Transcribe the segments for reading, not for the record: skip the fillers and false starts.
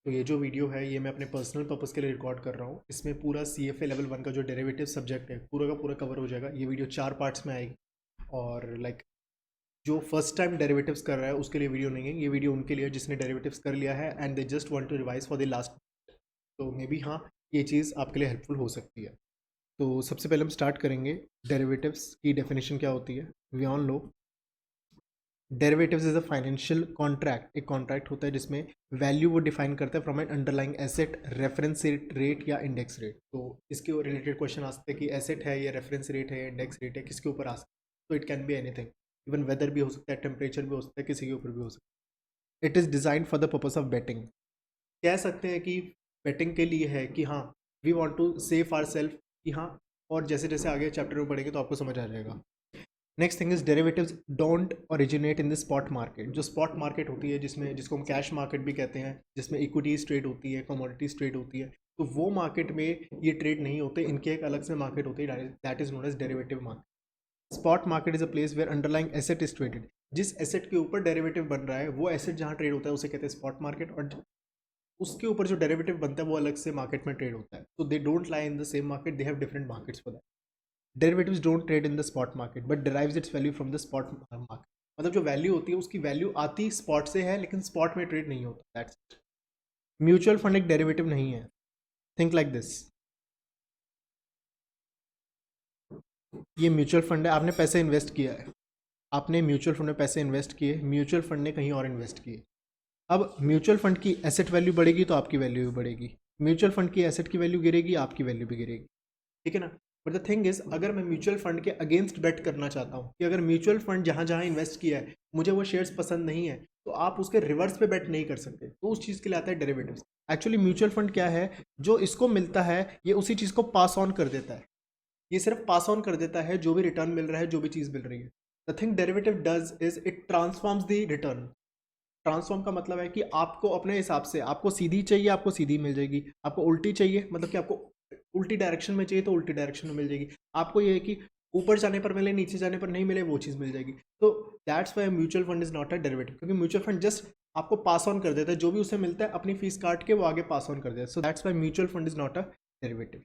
तो ये जो वीडियो है ये मैं अपने पर्सनल पर्पस के लिए रिकॉर्ड कर रहा हूँ। इसमें पूरा CFA लेवल 1 का जो डेरिवेटिव सब्जेक्ट है पूरा का पूरा कवर हो जाएगा। ये वीडियो 4 पार्ट्स में आएगी और जो फर्स्ट टाइम डेरिवेटिव्स कर रहा है उसके लिए वीडियो नहीं है। ये वीडियो उनके लिए जिसने डेरिवेटिव्स कर लिया है and they just want to revise for the last. तो मे बी हाँ, ये चीज़ आपके लिए हेल्पफुल हो सकती है। तो सबसे पहले हम स्टार्ट करेंगे डेरिवेटिव्स की डेफिनेशन क्या होती है। We all know derivatives is a financial contract. एक कॉन्ट्रैक्ट होता है जिसमें वैल्यू वो डिफाइन करता है from an underlying asset, reference rate या इंडेक्स रेट। तो इसके रिलेटेड क्वेश्चन आ सकते हैं कि एसेट है या रेफरेंस रेट है या इंडेक्स रेट है, किसके ऊपर आ सकता है। तो it can be anything, even weather भी हो सकता है, टेम्परेचर भी हो सकता है, किसी के ऊपर भी हो सकता है। It is design for the purpose of betting. कह सकते हैं कि बेटिंग के लिए है कि हाँ we want to safe our self कि हाँ। और जैसे जैसे आगे चैप्टर में पढ़ेंगे तो आपको समझ आ जाएगा। Next thing is derivatives don't originate in the spot market. जो स्पॉट मार्केट होती है जिसमें जिसको हम कैश मार्केट भी कहते हैं, जिसमें इक्विटीज ट्रेड होती है, कमोडिटीज ट्रेड होती है, तो वो मार्केट में ये ट्रेड नहीं होते। इनके एक अलग से मार्केट होती है, that is known as derivative market. Spot market is a place where underlying asset is traded. जिस एसेट के ऊपर डेरिवेटिव बन रहा है वो एसेट जहाँ ट्रेड होता है उसे कहते हैं स्पॉट मार्केट, और उसके ऊपर जो डेरिवेटिव बनता है वो अलग से मार्केट में ट्रेड होता है। तो they don't lie in the same market, they have different markets for that. Derivatives don't trade in the spot market but derives its value from the spot market। मतलब जो वैल्यू होती है उसकी value आती spot से है लेकिन spot में ट्रेड नहीं होता। दैट्स म्यूचुअल फंड एक डेरिवेटिव नहीं है। थिंक लाइक दिस, ये म्यूचुअल फंड है, आपने पैसे इन्वेस्ट किया है, आपने म्यूचुअल फंड में पैसे इन्वेस्ट किए, म्यूचुअल फंड ने कहीं और इन्वेस्ट किए। अब म्यूचुअल फंड की एसेट वैल्यू बढ़ेगी तो आपकी वैल्यू भी बढ़ेगी, म्यूचुअल फंड की एसेट की वैल्यू गिरेगी आपकी वैल्यू भी गिरेगी, ठीक है ना। बट द थिंग इज अगर मैं म्यूचुअल फंड के अगेंस्ट बेट करना चाहता हूँ कि अगर म्यूचुअल फंड जहाँ जहाँ इन्वेस्ट किया है मुझे वो शेयर्स पसंद नहीं है, तो आप उसके रिवर्स पे बेट नहीं कर सकते। तो उस चीज़ के लिए आता है डेरिवेटिव्स। एक्चुअली म्यूचुअल फंड क्या है, जो इसको मिलता है ये उसी चीज़ को पास ऑन कर देता है। ये सिर्फ पास ऑन कर देता है जो भी रिटर्न मिल रहा है, जो भी चीज़ मिल रही है। The thing derivative does is it transforms the return. Transform का मतलब है कि आपको अपने हिसाब से, आपको सीधी चाहिए आपको सीधी मिल जाएगी, आपको उल्टी चाहिए मतलब कि आपको उल्टी डायरेक्शन में चाहिए तो उल्टी डायरेक्शन में मिल जाएगी, आपको ये है कि ऊपर जाने पर मिले नीचे जाने पर नहीं मिले वो चीज़ मिल जाएगी। तो that's why mutual fund is not a derivative, क्योंकि म्यूचुअल फंड जस्ट आपको पास ऑन कर देता है, जो भी उसे मिलता है अपनी फीस काट के वो आगे पास ऑन कर देता है। So that's why mutual fund is not a derivative,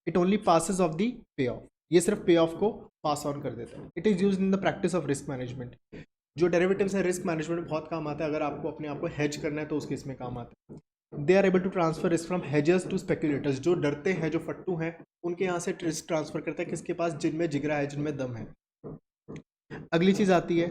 it only passes of the pay of. ये सिर्फ पे ऑफ को पास ऑन कर देता है। It is use in the practice of risk management. जो डेरिवेटिव्स है रिस्क मैनेजमेंट में बहुत काम आता है। अगर आपको अपने आप को हेज करना है तो उसके इसमें काम आता है। They are able to transfer risk from hedgers to speculators. जो डरते हैं, जो फट्टू हैं, उनके यहाँ से रिस्क ट्रांसफर करता है किसके पास, जिनमें जिगरा है, जिनमें दम है। अगली चीज आती है,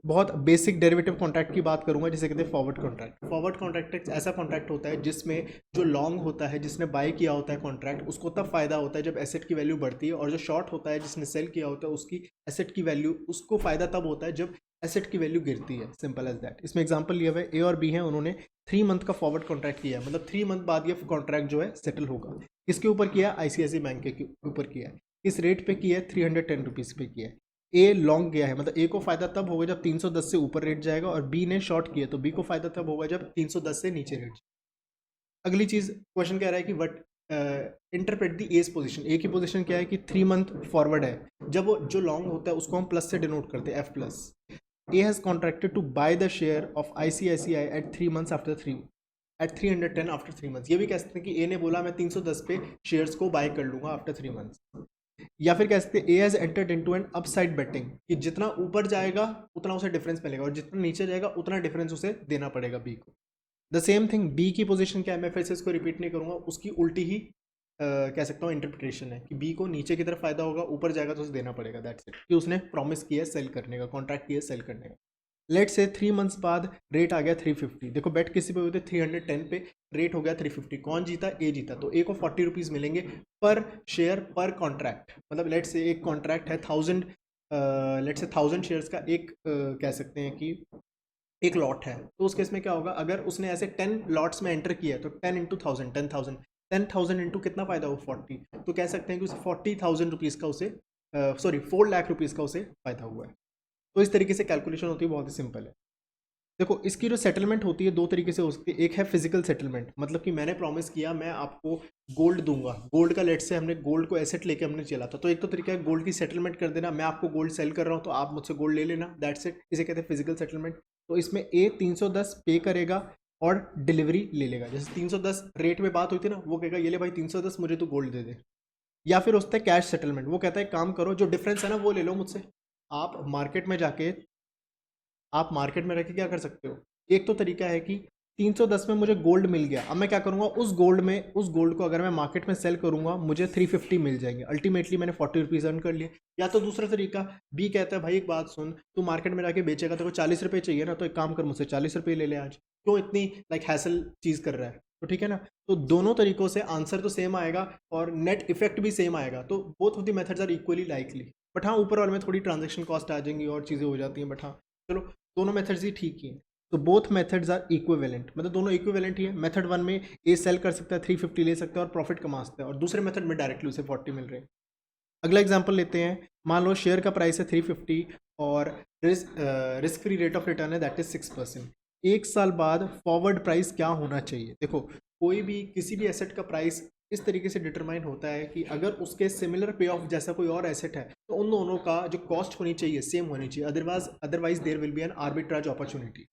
बहुत बेसिक डेरिवेटिव कॉन्ट्रैक्ट की बात करूंगा जिसे कहते हैं फॉरवर्ड कॉन्ट्रैक्ट। फॉरवर्ड कॉन्ट्रैक्ट एक ऐसा कॉन्ट्रैक्ट होता है जिसमें जो लॉन्ग होता है, जिसने बाय किया होता है कॉन्ट्रैक्ट, उसको तब फायदा होता है जब एसेट की वैल्यू बढ़ती है, और जो शॉर्ट होता है जिसने सेल किया होता है उसकी एसेट की वैल्यू, उसको फायदा तब होता है जब एसेट की वैल्यू गिरती है। Simple as that. इसमें एग्जांपल लिया हुआ है, ए और बी है, उन्होंने 3 मंथ का फॉरवर्ड कॉन्ट्रैक्ट किया है, मतलब 3 मंथ बाद ये कॉन्ट्रैक्ट जो है सेटल होगा। किसके ऊपर किया है, आईसीआईसी बैंक के ऊपर किया है। किस रेट पे किया है, 310 रुपीज़ पे किया है। ए लॉन्ग गया है, मतलब ए को फायदा तब होगा जब 310 से ऊपर रेट जाएगा, और बी ने शॉर्ट किया तो बी को फायदा तब होगा जब 310 से नीचे रेट जाएगा। अगली चीज क्वेश्चन कह रहा है कि what interpret the A's position. A की पोजीशन क्या है कि 3 मंथ फॉरवर्ड है, जब वो जो लॉन्ग होता है उसको हम प्लस से डिनोट करते हैं, F plus. A has contracted to buy the share of ICICI at 3 months after 310 after 3 months. ये भी कह सकते हैं कि ए ने बोला मैं 310 पे शेयर्स को बाय कर लूंगा आफ्टर 3 मंथ्स। या फिर कह सकते हैं A has entered into an upside betting, कि जितना ऊपर जाएगा उतना उसे डिफरेंस मिलेगा, और जितना नीचे जाएगा उतना डिफरेंस उसे देना पड़ेगा बी को। द सेम थिंग बी की पोजीशन क्या है, मैं फिर से इसको रिपीट नहीं करूंगा, उसकी उल्टी ही कह सकता हूँ इंटरप्रिटेशन है कि बी को नीचे की तरफ फायदा होगा, ऊपर जाएगा तो उसे देना पड़ेगा। दैट्स इट, कि उसने प्रॉमिस किया है सेल करने का, कॉन्ट्रैक्ट किया है सेल करने का। लेट से 3 मंथ्स बाद रेट आ गया 350। देखो बेट किसी पे हुए थे 310 पे, रेट हो गया 350। कौन जीता, ए जीता। तो ए को 40 रुपीज़ मिलेंगे पर शेयर पर कॉन्ट्रैक्ट। मतलब लेट से एक कॉन्ट्रैक्ट है 1000, लेट से 1000 शेयर्स का एक कह सकते हैं कि एक लॉट है। तो उस केस में क्या होगा, अगर उसने ऐसे 10 लॉट्स में एंटर किया है तो 10 इंटू 1000, 10,000, 10,000 इंटू कितना फायदा हो 40। तो कह सकते हैं कि उसे 40,000 रुपीज़ का उसे सॉरी 4 लाख रुपीज़ का उसे फायदा हुआ है। तो इस तरीके से कैलकुलेशन होती है, बहुत ही सिंपल है। देखो इसकी जो सेटलमेंट होती है दो तरीके से हो सकती है। एक है फिजिकल सेटलमेंट, मतलब कि मैंने प्रॉमिस किया मैं आपको गोल्ड दूंगा, गोल्ड का लेट से हमने गोल्ड को एसेट लेके हमने चला था, तो एक तो तरीका है गोल्ड की सेटलमेंट कर देना, मैं आपको गोल्ड सेल कर रहा हूँ तो आप मुझसे गोल्ड ले लेना, दैट्स इट, इसे कहते हैं फिजिकल सेटलमेंट। तो इसमें ए 310 पे करेगा और डिलीवरी ले लेगा। जैसे 310 रेट में बात हुई थी ना, वो कहेगा ये ले भाई 310 मुझे तो गोल्ड दे दे। या फिर उससे कैश सेटलमेंट, वो कहता है काम करो जो डिफरेंस है ना वो ले लो मुझसे। आप मार्केट में जाके आप मार्केट में रह के क्या कर सकते हो, एक तो तरीका है कि 310 में मुझे गोल्ड मिल गया, अब मैं क्या करूंगा उस गोल्ड को अगर मैं मार्केट में सेल करूंगा मुझे 350 मिल जाएंगे, अल्टीमेटली मैंने 40 रुपीज़ अर्न कर लिए। या तो दूसरा तरीका बी कहता है भाई एक बात सुन, तू मार्केट में जाके बेचेगा, तेरे को 40 रुपये चाहिए ना, तो एक काम कर मुझसे 40 रुपये ले ले आज, क्यों इतनी हैसल चीज़ कर रहा है। तो ठीक है ना, तो दोनों तरीकों से आंसर तो सेम आएगा और नेट इफेक्ट भी सेम आएगा, तो both of the methods are equally likely. But हाँ ऊपर वाले में थोड़ी ट्रांजेक्शन कॉस्ट आ जाएंगी और चीज़ें हो जाती हैं, बट हाँ चलो दोनों मेथड्स ही ठीक ही हैं। तो बोथ मेथड्स आर इक्विवेलेंट, मतलब दोनों इक्विवेलेंट ही है। मेथड वन में ए सेल कर सकता है 350 ले सकता है और प्रॉफिट कमा सकता है, और दूसरे मेथड में डायरेक्टली उसे 40 मिल रहे हैं। अगला एग्जांपल लेते हैं, मान लो शेयर का प्राइस है 350 और risk free rate of return है दैट इज 6%। एक साल बाद फॉरवर्ड प्राइस क्या होना चाहिए। देखो कोई भी किसी भी एसेट का प्राइस इस तरीके से डिटरमाइन होता है कि अगर उसके सिमिलर पे ऑफ जैसा कोई और एसेट है तो उन दोनों का जो कॉस्ट होनी चाहिए सेम होनी चाहिए, otherwise there will be an arbitrage opportunity.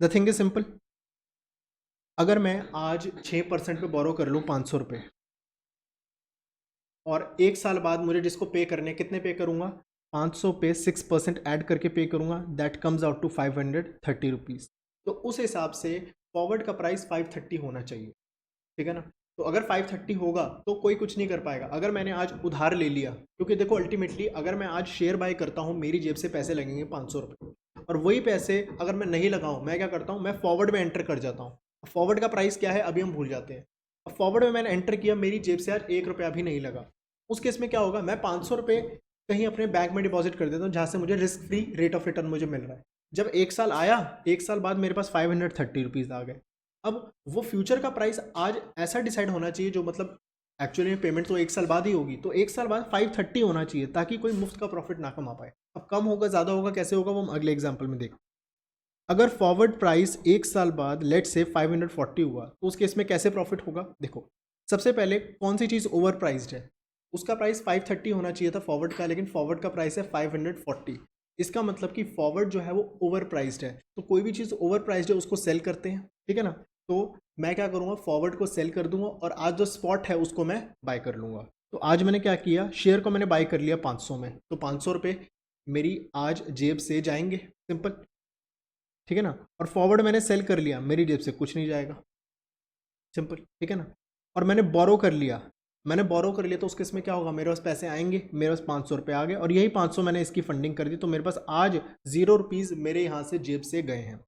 The thing is simple, अगर मैं आज 6% पे बोरो कर लूँ 500 रुपये, और एक साल बाद मुझे जिसको पे करने, कितने पे करूँगा 500 पे 6% ऐड करके पे करूँगा, that comes out to 530 rupees. तो उस हिसाब से फॉरवर्ड का प्राइस 530 होना चाहिए, ठीक है ना। तो अगर 530 होगा तो कोई कुछ नहीं कर पाएगा। अगर मैंने आज उधार ले लिया, क्योंकि देखो अल्टीमेटली अगर मैं आज शेयर बाय करता हूँ मेरी जेब से पैसे लगेंगे 500 रुपये, और वही पैसे अगर मैं नहीं लगाऊँ, मैं क्या करता हूँ, मैं फॉरवर्ड में एंटर कर जाता हूँ। फॉरवर्ड का प्राइस क्या है अभी हम भूल जाते हैं। अब फॉरवर्ड में मैंने एंटर किया, मेरी जेब से आज 1 रुपया भी नहीं लगा, उस केस में क्या होगा, मैं 500 रुपये कहीं अपने बैंक में डिपॉजिट कर देता हूँ जहाँ से मुझे risk free rate of return मुझे मिल रहा है। जब एक साल आया, एक साल बाद मेरे पास 530 रुपीज़ आ गए। अब वो फ्यूचर का प्राइस आज ऐसा डिसाइड होना चाहिए जो मतलब एक्चुअली में पेमेंट तो एक साल बाद ही होगी, तो एक साल बाद 530 होना चाहिए ताकि कोई मुफ्त का प्रॉफिट ना कमा पाए। अब कम होगा ज़्यादा होगा कैसे होगा वो हम अगले एग्जाम्पल में देखें। अगर फॉरवर्ड प्राइस एक साल बाद लेट से 540 हुआ तो उस केस में कैसे प्रॉफिट होगा। देखो सबसे पहले कौन सी चीज़ ओवर प्राइस्ड है, उसका प्राइस 530 होना चाहिए था फॉरवर्ड का, लेकिन फॉरवर्ड का प्राइस है 540। इसका मतलब कि फॉरवर्ड जो है वो ओवर प्राइस्ड है। तो कोई भी चीज़ ओवर प्राइस्ड है उसको सेल करते हैं, ठीक है ना। तो मैं क्या करूँगा, फॉरवर्ड को सेल कर दूंगा और आज जो स्पॉट है उसको मैं बाय कर लूँगा। तो आज मैंने क्या किया, शेयर को मैंने बाय कर लिया 500 में, तो 500 रुपये मेरी आज जेब से जाएंगे, सिंपल, ठीक है ना। और फॉरवर्ड मैंने सेल कर लिया, मेरी जेब से कुछ नहीं जाएगा, सिंपल, ठीक है ना। और मैंने बोरो कर लिया, तो उसके इसमें क्या होगा, मेरे पास पैसे आएंगे, मेरे पास 500 रुपये आ गए, और यही 500 मैंने इसकी फंडिंग कर दी, तो मेरे पास आज 0 रुपीज़ मेरे यहाँ से जेब से गए हैं।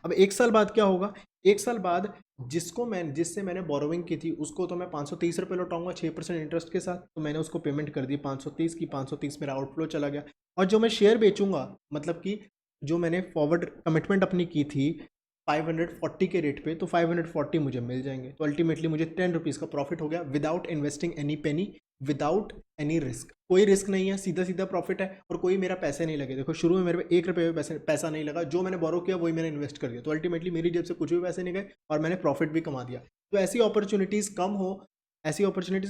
अब एक साल बाद क्या होगा, एक साल बाद जिससे मैंने बोरोविंग की थी उसको तो मैं 530 रुपये लौटाऊंगा 6% इंटरेस्ट के साथ, तो मैंने उसको पेमेंट कर दी 530 की, 530 मेरा आउटफ्लो चला गया। और जो मैं शेयर बेचूंगा, मतलब कि जो मैंने फॉरवर्ड कमिटमेंट अपनी की थी 540 के रेट पे, तो 540 मुझे मिल जाएंगे। तो अल्टीमेटली मुझे 10 रुपीज़ का प्रॉफिट हो गया विदाउट इन्वेस्टिंग एनी पेनी, विदाउट एनी रिस्क। कोई रिस्क नहीं है, सीधा सीधा प्रॉफिट है, और कोई मेरा पैसे नहीं लगे। देखो शुरू में मेरे पे 1 रुपये पैसा नहीं लगा, जो मैंने बोरो किया वही मैंने इन्वेस्ट कर दिया, तो अल्टीमेटली मेरी जेब से कुछ भी पैसे नहीं गए और मैंने प्रॉफिट भी कमा दिया। तो ऐसी अपॉर्चुनिटीज़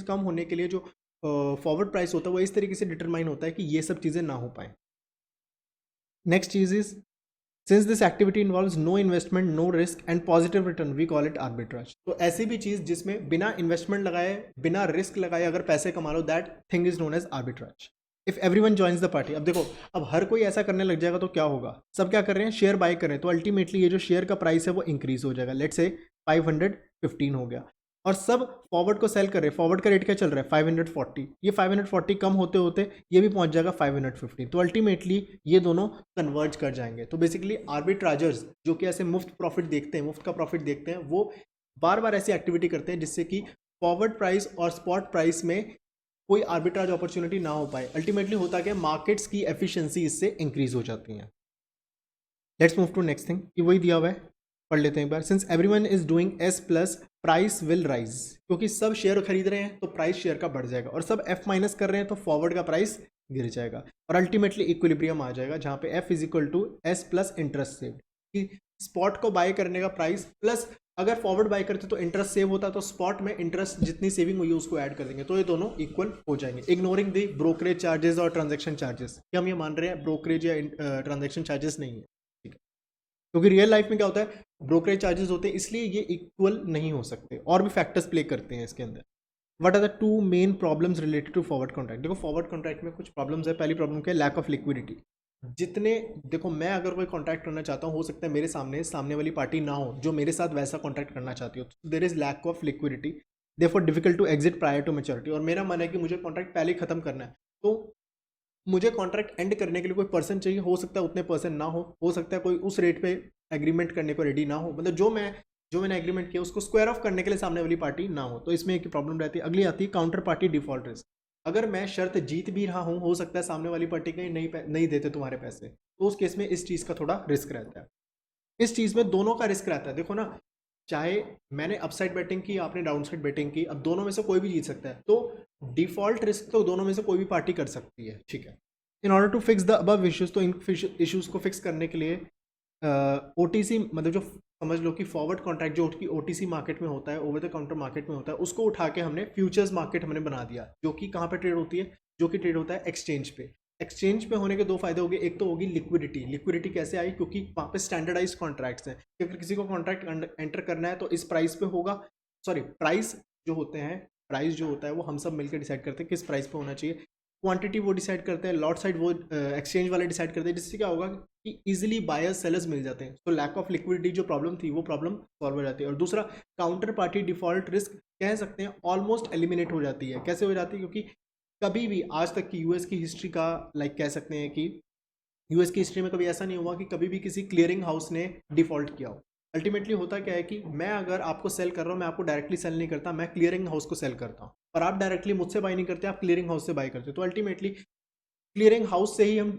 कम होने के लिए जो फॉरवर्ड प्राइस होता है वो इस तरीके से डिटरमाइन होता है कि ये सब चीज़ें ना हो पाए। नेक्स्ट चीज़ is, since this activity involves no investment, no risk and positive return, we call it arbitrage. तो ऐसी भी चीज़ जिसमें बिना इन्वेस्टमेंट लगाए, बिना रिस्क लगाए अगर पैसे कमा लो, that thing is known as arbitrage. If everyone joins the party, अब देखो अब हर कोई ऐसा करने लग जाएगा तो क्या होगा, सब क्या कर रहे हैं, शेयर बाय कर रहे हैं, तो अल्टीमेटली ये जो शेयर का प्राइस है वो इंक्रीज हो जाएगा, लेट्स से 515 हो गया, और सब फॉरवर्ड को सेल कर रहे हैं। फॉरवर्ड का रेट क्या चल रहा है 540, ये 540 कम होते होते ये भी पहुंच जाएगा 515, तो अल्टीमेटली ये दोनों कन्वर्ज कर जाएंगे। तो बेसिकली आर्बिट्राजर्स जो कि ऐसे मुफ्त प्रॉफिट देखते हैं, मुफ्त का प्रॉफिट देखते हैं, वो बार बार ऐसी एक्टिविटी करते हैं जिससे कि फॉरवर्ड प्राइस और स्पॉट प्राइस में कोई आर्बिट्राज अपॉर्चुनिटी ना हो पाए। अल्टीमेटली होता क्या, मार्केट्स की एफिशिएंसी इससे इंक्रीज हो जाती है। Let's move to next thing, कि वही दिया हुआ है, पढ़ लेते हैं एक बार। Since everyone is doing S plus, price will rise, क्योंकि सब शेयर खरीद रहे हैं तो प्राइस शेयर का बढ़ जाएगा, और सब एफ माइनस कर रहे हैं तो फॉरवर्ड का प्राइस गिर जाएगा, और अल्टीमेटली इक्विलिब्रियम आ जाएगा जहाँ पे F is equal to S plus interest save, कि स्पॉट को बाय करने का प्राइस प्लस अगर फॉरवर्ड बाय करते तो इंटरेस्ट सेव होता, तो स्पॉट में इंटरेस्ट जितनी सेविंग हुई उसको ऐड कर देंगे, तो ये दोनों इक्वल हो जाएंगे, इग्नोरिंग द ब्रोकरेज चार्जेस और ट्रांजेक्शन चार्जेस। हम ये मान रहे हैं ब्रोकरेज या ट्रांजेक्शन चार्जेस नहीं है, ठीक है। क्योंकि रियल लाइफ में क्या होता है, ब्रोकरेज चार्जेस होते हैं, इसलिए ये इक्वल नहीं हो सकते, और भी फैक्टर्स प्ले करते हैं इसके अंदर। What are the two main problems related to forward contract? देखो फॉरवर्ड कॉन्ट्रैक्ट में कुछ प्रॉब्लम्स है। पहली प्रॉब्लम क्या है? Lack of liquidity. जितने, देखो मैं अगर कोई कॉन्ट्रैक्ट करना चाहता हूँ, हो सकता है मेरे सामने वाली पार्टी ना हो जो मेरे साथ वैसा कॉन्ट्रैक्ट करना चाहती हो, there is lack of liquidity, therefore difficult to exit prior to maturity. और मेरा मन है कि मुझे कॉन्ट्रैक्ट पहले ही खत्म करना है, तो मुझे कॉन्ट्रैक्ट एंड करने के लिए कोई पर्सन चाहिए। हो सकता है उतने पर्सन ना हो सकता है कोई उस रेट पे एग्रीमेंट करने को रेडी ना हो, मतलब जो मैंने एग्रीमेंट किया उसको स्क्वायर ऑफ करने के लिए सामने वाली पार्टी ना हो, तो इसमें एक प्रॉब्लम रहती है। अगली आती है काउंटर पार्टी डिफॉल्ट रिस्क। अगर मैं शर्त जीत भी रहा हूँ, हो सकता है सामने वाली पार्टी कहीं नहीं देते तुम्हारे पैसे, तो उस केस में इस चीज़ का थोड़ा रिस्क रहता है। इस चीज़ में दोनों का रिस्क रहता है। देखो ना, चाहे मैंने अपसाइड बैटिंग की, आपने डाउन साइड बैटिंग की, अब दोनों में से कोई भी जीत सकता है, तो डिफॉल्ट रिस्क तो दोनों में से कोई भी पार्टी कर सकती है, ठीक है। In order to fix the above issues, तो इन इश्यूज को फिक्स करने के लिए ओटीसी, मतलब जो समझ लो कि फॉरवर्ड कॉन्ट्रैक्ट जो ओटीसी मार्केट में होता है, ओवर द काउंटर मार्केट में होता है, उसको उठा के हमने फ्यूचर्स मार्केट हमने बना दिया, जो कि कहाँ पे ट्रेड होती है? जो कि ट्रेड होता है एक्सचेंज पे। एक्सचेंज पे होने के दो फायदे हो गए। एक तो होगी लिक्विडिटी। लिक्विडिटी कैसे आई? क्योंकि वहाँ पे स्टैंडर्डाइज कॉन्ट्रैक्ट्स हैं कि अगर किसी को कॉन्ट्रैक्ट एंटर करना है तो इस प्राइस पे होगा। सॉरी, प्राइस जो होते हैं, प्राइस जो होता है वो हम सब मिलकर डिसाइड करते हैं किस प्राइस पे होना चाहिए। क्वांटिटी वो डिसाइड करते हैं, लॉट साइड वो एक्सचेंज वाले डिसाइड करते हैं, जिससे क्या होगा कि इजीली बायर्स सेलर्स मिल जाते हैं। तो लैक ऑफ लिक्विडिटी जो प्रॉब्लम थी वो प्रॉब्लम सॉल्व हो जाती है। और दूसरा, काउंटर पार्टी डिफॉल्ट रिस्क कह सकते हैं ऑलमोस्ट एलिमिनेट हो जाती है। कैसे हो जाती है? क्योंकि कभी भी आज तक की यूएस की हिस्ट्री का कह सकते हैं कि यूएस की हिस्ट्री में कभी ऐसा नहीं हुआ कि कभी भी किसी क्लियरिंग हाउस ने डिफॉल्ट किया हो। अल्टीमेटली होता क्या है कि मैं अगर आपको सेल कर रहा हूँ, मैं आपको डायरेक्टली सेल नहीं करता, मैं क्लियरिंग हाउस को सेल करता हूँ, और आप डायरेक्टली मुझसे बाई नहीं करते, आप क्लियरिंग हाउस से बाई करते हो। तो अल्टीमेटली क्लियरिंग हाउस से ही हम,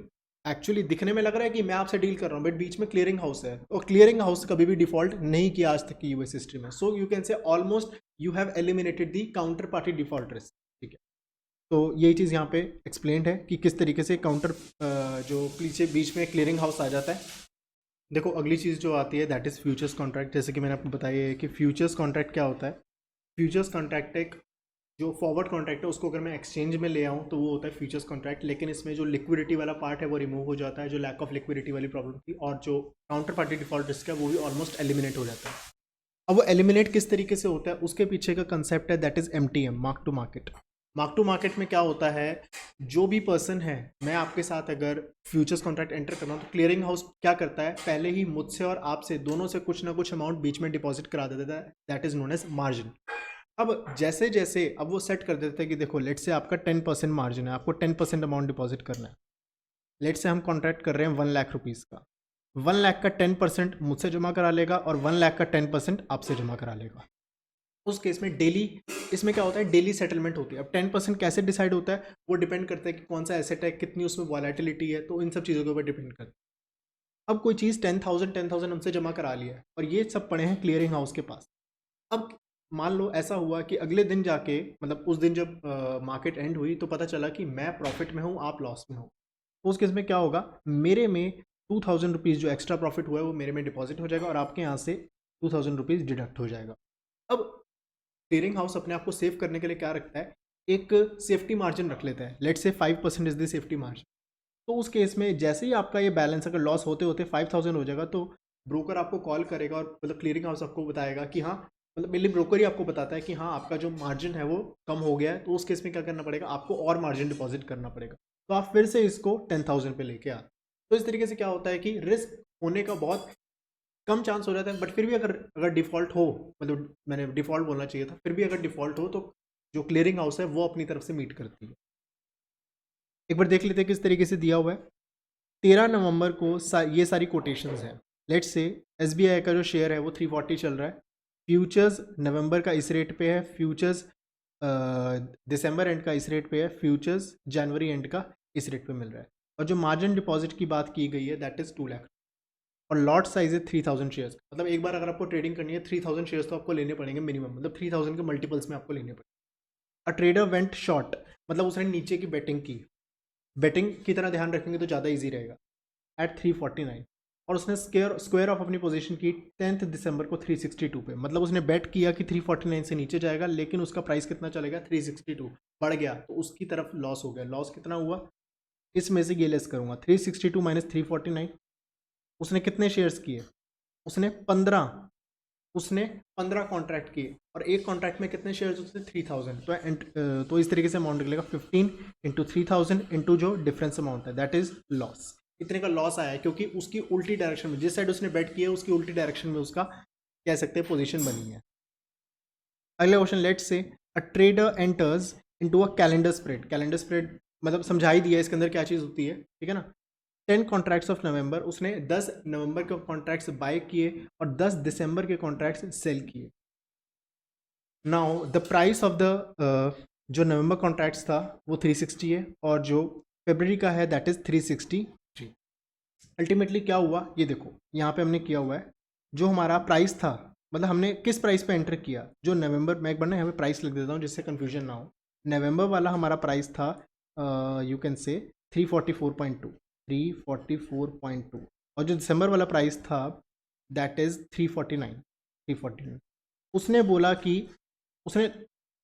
एक्चुअली दिखने में लग रहा है कि मैं आपसे डील कर रहा हूँ, बट बीच में क्लियरिंग हाउस है, और क्लियरिंग हाउस कभी भी डिफॉल्ट नहीं किया आज तक की यूएस हिस्ट्री में। So you can say almost you have eliminated the counter party default risk, ठीक है। तो यही चीज़ यहाँ पे एक्सप्लेन्ड है कि किस तरीके से काउंटर जो पीछे बीच में क्लियरिंग हाउस आ जाता है। देखो अगली चीज़ जो आती है दैट इज़ फ्यूचर्स कॉन्ट्रैक्ट। जैसे कि मैंने आपको बताया है कि फ्यूचर्स कॉन्ट्रैक्ट क्या होता है। फ्यूचर्स कॉन्ट्रैक्ट एक जो फॉरवर्ड कॉन्ट्रैक्ट है उसको अगर मैं एक्सचेंज में ले आऊँ तो वो होता है फ्यूचर्स कॉन्ट्रैक्ट, लेकिन इसमें जो लिक्विडिटी वाला पार्ट है वो रिमूव हो जाता है, जो लैक ऑफ लिक्विडिटी वाली प्रॉब्लम थी, और जो काउंटर पार्टी डिफॉल्ट रिस्क है वो भी ऑलमोस्ट एलिमिनेट हो जाता है। अब वो एलिमिनेट किस तरीके से होता है, उसके पीछे का कंसेप्ट है that is MTM, mark to market. Mark to market में क्या होता है, जो भी पर्सन है, मैं आपके साथ अगर फ्यूचर्स कॉन्ट्रैक्ट एंटर कर रहा हूँ तो क्लियरिंग हाउस क्या करता है, पहले ही मुझसे और आपसे दोनों से कुछ ना कुछ अमाउंट बीच में डिपॉजिट करा देता है, that is known as margin. अब जैसे जैसे अब वो सेट कर देते हैं कि देखो लेट से आपका 10% मार्जिन है, आपको 10% अमाउंट डिपॉजिट करना है। लेट से हम कॉन्ट्रैक्ट कर रहे हैं 1,00,000 रुपीज़ का, 1,00,000 का 10% मुझसे जमा करा लेगा और 1,00,000 का 10% आपसे जमा करा लेगा। उस केस में डेली, इसमें क्या होता है, डेली सेटलमेंट होती है। अब 10% कैसे डिसाइड होता है, वो डिपेंड करता है कि कौन सा एसेट है, कितनी उसमें वॉलेटिलिटी है, तो इन सब चीज़ों के ऊपर डिपेंड करता है। अब कोई चीज़ 10,000 हमसे जमा करा लिया है और ये सब पड़े हैं क्लियरिंग हाउस के पास। अब मान लो ऐसा हुआ कि अगले दिन जाके, मतलब उस दिन जब मार्केट एंड हुई तो पता चला कि मैं प्रॉफिट में हूँ, आप लॉस में हो। तो उस केस में क्या होगा, मेरे में 2,000 रुपीज़ जो एक्स्ट्रा प्रॉफिट हुआ है वो मेरे में डिपॉजिट हो जाएगा और आपके यहाँ से 2,000 रुपीज़ डिडक्ट हो जाएगा। अब क्लियरिंग हाउस अपने आप को सेव करने के लिए क्या रखता है, एक सेफ्टी मार्जिन रख लेता है। लेट से 5% इज द सेफ्टी मार्जिन। तो उस केस में जैसे ही आपका ये बैलेंस अगर लॉस होते होते 5,000 हो जाएगा, तो ब्रोकर आपको कॉल करेगा और मतलब क्लियरिंग हाउस आपको बताएगा कि हाँ, मतलब मेनली ब्रोकर ही आपको बताता है कि हाँ आपका जो मार्जिन है वो कम हो गया है। तो उस केस में क्या करना पड़ेगा, आपको और मार्जिन डिपॉजिट करना पड़ेगा, तो आप फिर से इसको 10,000 पे लेके आ। तो इस तरीके से क्या होता है कि रिस्क होने का बहुत कम चांस हो जाता है, बट फिर भी अगर अगर डिफ़ॉल्ट हो, मतलब मैंने डिफ़ॉल्ट बोलना चाहिए था, फिर भी अगर डिफ़ॉल्ट हो तो जो क्लियरिंग हाउस है वो अपनी तरफ से मीट करती है। एक बार देख लेते हैं किस तरीके से दिया हुआ है। 13 नवंबर को ये सारी कोटेशंस हैं। लेट्स से SBI का जो शेयर है वो 340 चल रहा है। फ्यूचर्स नवंबर का इस रेट पे है, फ्यूचर्स दिसंबर एंड का इस रेट पे है, फ्यूचर्स जनवरी एंड का इस रेट पे मिल रहा है। और जो मार्जिन डिपॉजिट की बात की गई है दैट इज़ 2 लाख, और लॉट साइज है 3,000 शेयर्स। मतलब एक बार अगर आपको ट्रेडिंग करनी है 3,000 शेयर्स तो आपको लेने पड़ेंगे मिनिमम, मतलब 3,000 के मल्टीपल्स में आपको लेने पड़ेंगे। अ ट्रेडर वेंट शॉर्ट, मतलब उसने नीचे की बेटिंग की, बेटिंग की तरह ध्यान रखेंगे तो ज़्यादा ईजी रहेगा, एट 349, और उसने स्क्वायर ऑफ अपनी पोजीशन की 10 दिसंबर को 362 पे। मतलब उसने बेट किया कि 349 से नीचे जाएगा, लेकिन उसका प्राइस कितना चलेगा, 362 बढ़ गया, तो उसकी तरफ लॉस हो गया। लॉस कितना हुआ, इसमें से ये लेस करूंगा 362 माइनस 349, उसने कितने शेयर्स किए, उसने 15 कॉन्ट्रैक्ट किए और एक कॉन्ट्रैक्ट में कितने शेयर्स होते थे 3000। तो इस तरीके से अमाउंट निकलेगा 15 इंटू 3000 इंटू जो डिफरेंस अमाउंट है दैट इज लॉस। इतने का लॉस आया है क्योंकि उसकी उल्टी डायरेक्शन में, जिस साइड उसने बेट किया है उसकी उल्टी डायरेक्शन में उसका कह सकते हैं पोजीशन बनी है। अगला question, let's say a trader enters into a calendar spread. Calendar spread मतलब समझा ही दिया इसके अंदर क्या चीज़ होती है, ठीक है ना। 10 कॉन्ट्रैक्ट्स ऑफ नवंबर, उसने 10 नवंबर के कॉन्ट्रैक्ट्स बाय किए और 10 दिसंबर के कॉन्ट्रैक्ट्स सेल किए। Now the price of the जो नवंबर कॉन्ट्रैक्ट्स था वो 360 है और जो फरवरी का है दैट इज 363। अल्टीमेटली क्या हुआ ये देखो, यहाँ पे हमने किया हुआ है जो हमारा प्राइस था, मतलब हमने किस प्राइस पे एंटर किया, जो नवंबर, मैं एक बार ना यहाँ पे प्राइस लिख देता हूँ जिससे कन्फ्यूजन ना हो। नवंबर वाला हमारा प्राइस था यू कैन से 344.2 344.2 और जो दिसंबर वाला प्राइस था दैट इज 349। उसने बोला कि उसने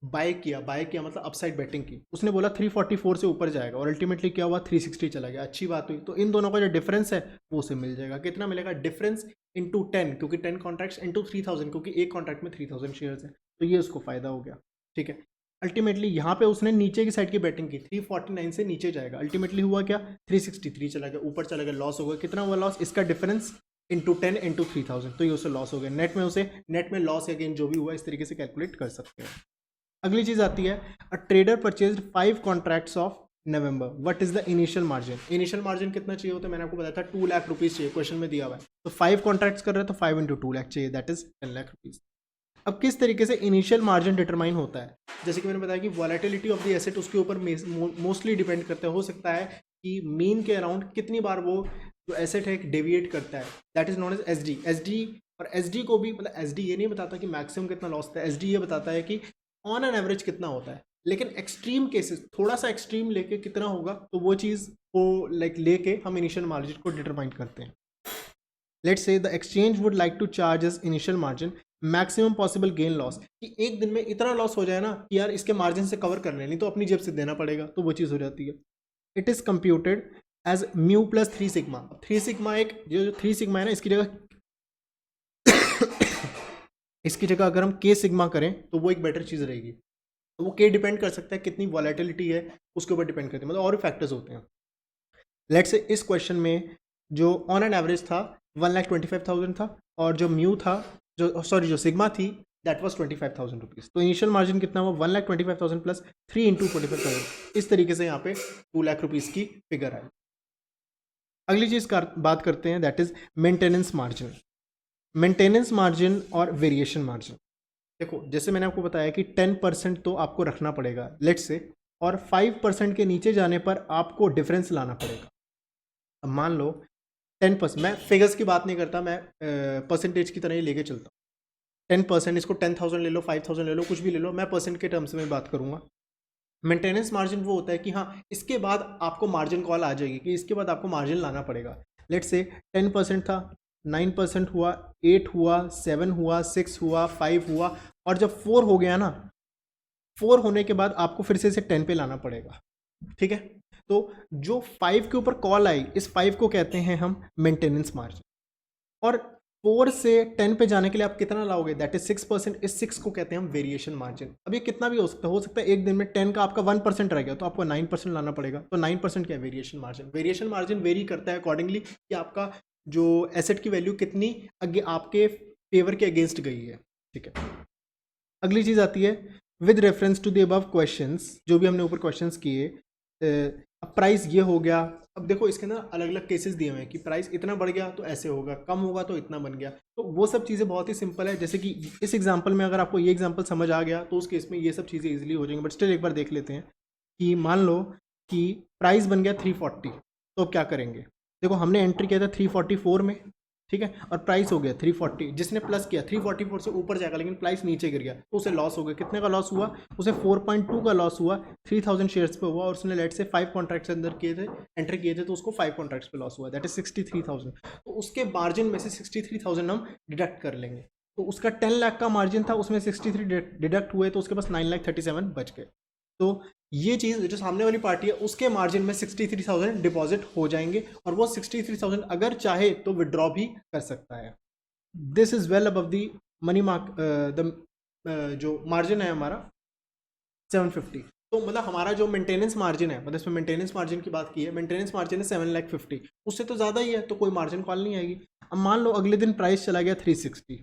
बाय किया मतलब अपसाइड बेटिंग की, उसने बोला 344 से ऊपर जाएगा और अल्टीमेटली क्या हुआ 360 चला गया। अच्छी बात हुई, तो इन दोनों का जो डिफरेंस है वो उसे मिल जाएगा। कितना मिलेगा डिफरेंस इंटू 10, क्योंकि 10 कॉन्ट्रैक्ट्स इंटू 3000, क्योंकि एक कॉन्ट्रैक्ट में 3000 शेयर्स है, तो ये उसको फायदा हो गया। ठीक है, अल्टीमेटली यहाँ पे उसने नीचे की साइड की बैटिंग की, 349 से नीचे जाएगा, अल्टीमेटली हुआ क्या 363 चला गया, ऊपर चला गया, लॉस हो गया। कितना हुआ लॉस, इसका डिफरेंस इंटू 10 इंटू 3000, तो ये उसे लॉस हो गया। नेट में लॉस या गेन जो भी हुआ इस तरीके से कैलकुलेट कर सकते हैं। अगली चीज आती है a trader purchased 5 contracts of November, what is the initial margin. Initial margin कितना चाहिए होता है, मैंने आपको बताया था 2 लाख रुपीज चाहिए, क्वेश्चन में दिया हुआ है। तो 5 कॉन्ट्रैक्ट्स कर रहे हैं तो 5 इंटू 2 लाख चाहिए, दैट इज 10 लाख रुपीज। अब किस तरीके से इनिशियल मार्जिन डिटरमाइन होता है, जैसे कि मैंने बताया कि वॉलेटिलिटी ऑफ द एसेट उसके ऊपर मोस्टली डिपेंड करता है। हो सकता है कि मीन के अराउंड कितनी बार वो जो एसेट है डेविएट करता है, that is known as SD. और एसडी को भी मतलब एसडी ये नहीं बताता कि मैक्सिमम कितना लॉस था, एसडी ये बताता है कि ऑन एन एवरेज कितना होता है। लेकिन एक्सट्रीम केसेस, थोड़ा सा एक्सट्रीम लेके कितना होगा, तो वो चीज़ को लाइक लेके हम इनिशियल मार्जिन को डिटरमाइन करते हैं। Let's say the exchange would like to charge as initial margin maximum possible gain loss, कि एक दिन में इतना लॉस हो जाए ना कि यार इसके मार्जिन से कवर कर लें, नहीं तो अपनी जेब से देना पड़ेगा, तो वो चीज़ हो जाती है। It is computed as mu plus 3 sigma. 3 sigma एक जो 3 सिग्मा है ना, इसकी जगह इसकी जगह अगर हम के सिग्मा करें तो वो एक बेटर चीज़ रहेगी। तो वो के डिपेंड कर सकता है कितनी वॉलेटिलिटी है उसके ऊपर डिपेंड करती है, मतलब और भी फैक्टर्स होते हैं। लेट्स से इस क्वेश्चन में जो ऑन एन एवरेज था 1,25,000 था और जो म्यू था जो सिग्मा थी दैट वाज 25,000 रुपीज़। तो इनिशियल मार्जिन कितना हुआ 1,25,000 प्लस 3 इंटू 25,000, इस तरीके से यहाँ पे 2 लाख रुपीज़ की फिगर आई। अगली चीज़ बात करते हैं that is maintenance margin. Maintenance margin और वेरिएशन मार्जिन, देखो जैसे मैंने आपको बताया कि 10% तो आपको रखना पड़ेगा लेट्स से, और 5% के नीचे जाने पर आपको डिफरेंस लाना पड़ेगा। अब मान लो 10%, मैं फिगर्स की बात नहीं करता, मैं परसेंटेज की तरह ही लेके चलता हूँ। 10%, इसको 10,000 ले लो, 5,000 ले लो, कुछ भी ले लो, मैं परसेंट के टर्म्स में बात करूँगा। मेंटेनेंस मार्जिन वो होता है कि हाँ इसके बाद आपको मार्जिन कॉल आ जाएगी कि इसके बाद आपको मार्जिन लाना पड़ेगा। लेट्स से 10% था, 9% हुआ, 8 हुआ, 7 हुआ, 6 हुआ, 5 हुआ, और जब 4 हो गया ना, 4 होने के बाद आपको फिर से इसे 10 पे लाना पड़ेगा। ठीक है, तो जो 5 के ऊपर कॉल आई, इस 5 को कहते हैं हम मेंटेनेंस मार्जिन। और 4 से 10 पे जाने के लिए आप कितना लाओगे, दैट इज 6%, इस 6 को कहते हैं हम वेरिएशन मार्जिन। अब ये कितना भी हो सकता है एक दिन में 10 का आपका 1% रह गया तो आपको 9% लाना पड़ेगा, तो 9% क्या है variation margin. Variation margin very करता है अकॉर्डिंगली कि आपका जो एसेट की वैल्यू कितनी आपके फेवर के अगेंस्ट गई है। ठीक है, अगली चीज़ आती है with reference to the above questions, जो भी हमने ऊपर क्वेश्चंस किए। अब प्राइस ये हो गया, अब देखो इसके अंदर अलग अलग केसेस दिए हुए हैं कि प्राइस इतना बढ़ गया तो ऐसे होगा, कम होगा तो इतना बन गया, तो वो सब चीज़ें बहुत ही सिंपल है। जैसे कि इस एग्जांपल में अगर आपको ये एग्जांपल समझ आ गया तो उस केस में ये सब चीज़ें इजीली हो जाएंगी। बट स्टिल एक बार देख लेते हैं कि मान लो कि प्राइस बन गया 340, तो क्या करेंगे। देखो हमने एंट्री किया था 344 में, ठीक है, और प्राइस हो गया 340, जिसने प्लस किया 344 से ऊपर जाएगा लेकिन प्राइस नीचे गिर गया तो उसे लॉस हो गया। कितने का लॉस हुआ, उसे 4.2 का लॉस हुआ, 3000 शेयर्स पे हुआ, और उसने लेट से 5 कॉन्ट्रैक्ट्स अंदर किए थे, एंटर किए थे, तो उसको 5 कॉन्ट्रैक्ट्स पे लॉस हुआ, दैट इज 63,000। तो उसके मार्जिन में से 63,000 हम डिडक्ट कर लेंगे। तो उसका 10 लाख का मार्जिन था, उसमें 63 डिडक्ट हुए तो उसके पास 9,37 बच गए। तो ये चीज़ जो सामने वाली पार्टी है उसके मार्जिन में 63,000 डिपॉजिट हो जाएंगे, और वो 63,000 अगर चाहे तो विड्रॉ भी कर सकता है। This is well above the money mark the जो मार्जिन है हमारा 750। तो मतलब हमारा जो मेंटेनेंस मार्जिन है, मतलब इसमें मेंटेनेंस मार्जिन की बात की है, मेंटेनेंस मार्जिन है 7,50,000, उससे तो ज़्यादा ही है, तो कोई मार्जिन कॉल नहीं आएगी। अब मान लो अगले दिन प्राइस चला गया 360।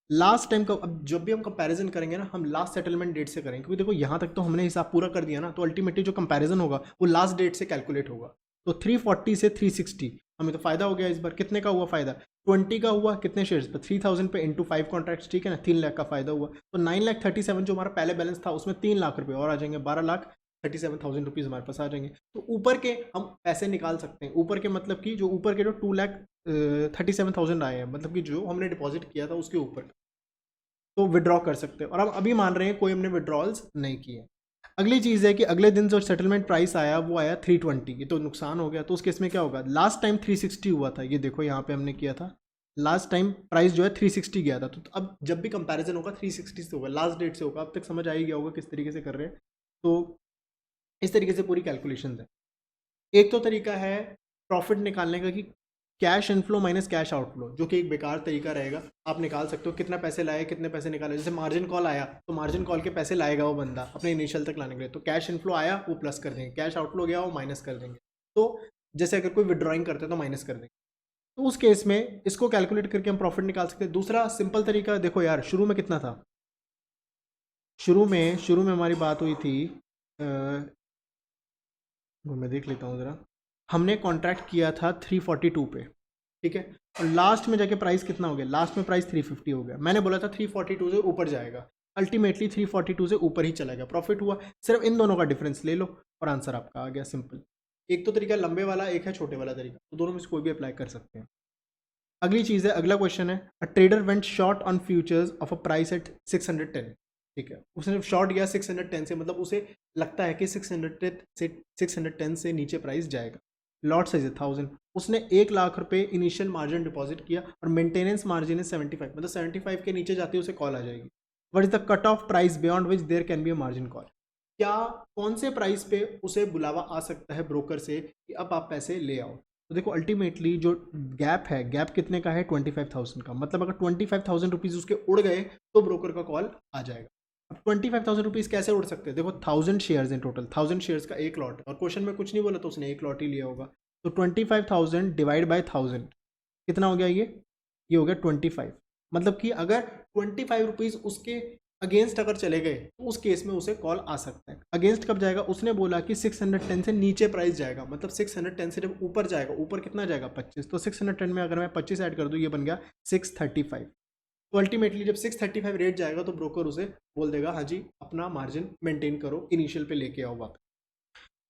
लास्ट टाइम का, अब जब भी हम कंपैरिजन करेंगे ना, हम लास्ट सेटलमेंट डेट से करेंगे, क्योंकि देखो यहाँ तक तो हमने हिसाब पूरा कर दिया ना, तो अल्टीमेटली जो कंपैरिजन होगा वो लास्ट डेट से कैलकुलेट होगा। तो 340 से 360 हमें तो फायदा हो गया इस बार। कितने का हुआ फायदा? 20 का हुआ। कितने शेयर्स पर? 3000 पे इंटू 5 कॉन्ट्रैक्ट्स, ठीक है ना, 3 लाख का फायदा हुआ। तो 9,37,000 जो हमारा पहले बैलेंस था उसमें 3 लाख रुपए और आ जाएंगे, 12,37,000 रुपीज़ हमारे पास आ जाएंगे। तो ऊपर के हम पैसे निकाल सकते हैं। ऊपर के मतलब कि जो ऊपर के जो 2,37,000 आए हैं, मतलब कि जो हमने डिपॉजिट किया था उसके ऊपर, तो विड्रॉ कर सकते हैं। और हम अभी मान रहे हैं कोई हमने विड्रॉल्स नहीं किए। अगली चीज़ है कि अगले दिन जो सेटलमेंट प्राइस आया वो आया 320, ये तो नुकसान हो गया। तो उस केस में क्या होगा? लास्ट टाइम 360 हुआ था, ये देखो यहाँ पे हमने किया था, लास्ट टाइम प्राइस जो है 360 गया था। तो अब जब भी कंपैरिजन होगा 360 से होगा, लास्ट डेट से होगा। अब तक समझ आ ही गया होगा किस तरीके से कर रहे हैं। तो इस तरीके से पूरी कैलकुलेशन है। एक तो तरीका है प्रॉफिट निकालने का कि cash inflow minus cash outflow, जो कि एक बेकार तरीका रहेगा। आप निकाल सकते हो कितना पैसे लाए, कितने पैसे निकाले। जैसे मार्जिन कॉल आया तो मार्जिन कॉल के पैसे लाएगा वो बंदा अपने इनिशियल तक लाने के लिए, तो कैश इनफ्लो आया वो प्लस कर देंगे, कैश आउटफ्लो गया वो माइनस कर देंगे। तो जैसे अगर कोई विड्रॉइंग करते हैं तो माइनस कर देंगे। तो उस केस में इसको कैलकुलेट करके हम प्रॉफिट निकाल सकते हैं। दूसरा सिंपल तरीका, देखो यार शुरू में कितना था, शुरू में हमारी बात हुई थी, वो मैं देख लेता हूँ ज़रा। हमने कॉन्ट्रैक्ट किया था 342 पे, ठीक है। और लास्ट में जाके प्राइस कितना हो गया? लास्ट में प्राइस 350 हो गया। मैंने बोला था 342 से ऊपर जाएगा, अल्टीमेटली 342 से ऊपर ही चला गया, प्रॉफिट हुआ। सिर्फ इन दोनों का डिफरेंस ले लो और आंसर आपका आ गया, सिंपल। एक तो तरीका लंबे वाला, एक है छोटे वाला तरीका, तो दोनों में से कोई भी अप्लाई कर सकते हैं। अगली चीज़ है, अगला क्वेश्चन है, a trader went short on futures of a price at 610, ठीक है। उसने शॉर्ट गया 610 से, मतलब उसे लगता है कि 610 से नीचे प्राइस जाएगा। लॉट साइज है 1000। उसने 1 लाख रुपए इनिशियल मार्जिन डिपॉजिट किया और मेंटेनेंस मार्जिन है 75, मतलब 75 के नीचे जाते ही उसे कॉल आ जाएगी। What is the cut off price beyond which there can be a margin call? क्या कौन से प्राइस पे उसे बुलावा आ सकता है ब्रोकर से कि अब आप पैसे ले आओ? तो देखो अल्टीमेटली जो गैप है, गैप कितने का है? 25,000 का। मतलब अगर 25,000 रुपीज़ उसके उड़ गए तो ब्रोकर का कॉल आ जाएगा। अब 25,000 रुपीज़ कैसे उड़ सकते हैं? देखो 1000 शेयर्स हैं टोटल, 1000 शेयर्स का एक लॉट है, और क्वेश्चन में कुछ नहीं बोला तो उसने एक लॉट ही लिया होगा। तो 25,000 डिवाइड बाई 1000 कितना हो गया? ये हो गया 25। मतलब कि अगर 25 रुपीज़ उसके अगेंस्ट अगर चले गए तो उस केस में उसे कॉल आ सकता है। अगेंस्ट कब जाएगा? उसने बोला कि 610 से नीचे प्राइस जाएगा, मतलब 610 से जब ऊपर जाएगा, ऊपर कितना जाएगा? 25। तो 610 में अगर मैं 25 ऐड कर दूँ, ये बन गया 635। तो अल्टीमेटली जब 635 रेट जाएगा तो ब्रोकर उसे बोल देगा हाँ जी अपना मार्जिन मेंटेन करो, इनिशियल पे लेके आओ वापस।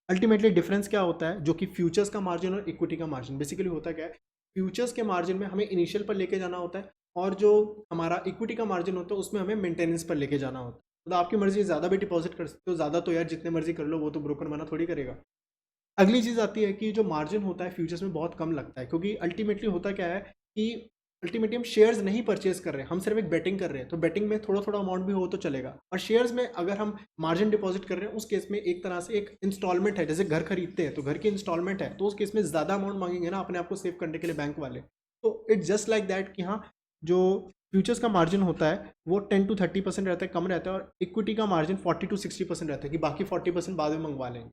अल्टीमेटली डिफरेंस क्या होता है? जो कि फ्यूचर्स का मार्जिन और इक्विटी का मार्जिन, बेसिकली होता क्या है, फ्यूचर्स के मार्जिन में हमें इनिशियल पर लेके जाना होता है, और जो हमारा इक्विटी का मार्जिन होता है उसमें हमें मेंटेनेंस पर लेके जाना होता है। मतलब आपकी मर्जी, ज़्यादा भी डिपॉजिट कर सकते हो, ज़्यादा तो यार जितने मर्जी कर लो, वो तो ब्रोकर मना थोड़ी करेगा। अगली चीज़ आती है कि जो मार्जिन होता है फ्यूचर्स में बहुत कम लगता है, क्योंकि अल्टीमेटली होता क्या है कि अल्टीमेटली हम शेयर्स नहीं परचेज कर रहे हैं, हम सिर्फ एक बेटिंग कर रहे हैं। तो बेटिंग में थोड़ा थोड़ा अमाउंट भी हो तो चलेगा, और शेयर्स में अगर हम मार्जिन डिपॉजिट कर रहे हैं उस केस में एक तरह से एक इंस्टॉलमेंट है। जैसे घर खरीदते हैं तो घर की इंस्टॉलमेंट है, तो उस केस में ज़्यादा अमाउंट मांगेंगे ना अपने आप को सेव करने के लिए बैंक वाले। तो इट्स जस्ट लाइक दैट कि हाँ, जो फ्यूचर्स का मार्जिन होता है वो 10 to 30% रहता है, कम रहता है, और इक्विटी का मार्जिन 40 to 60% रहता है कि बाकी 40% बाद में मंगवा लेंगे।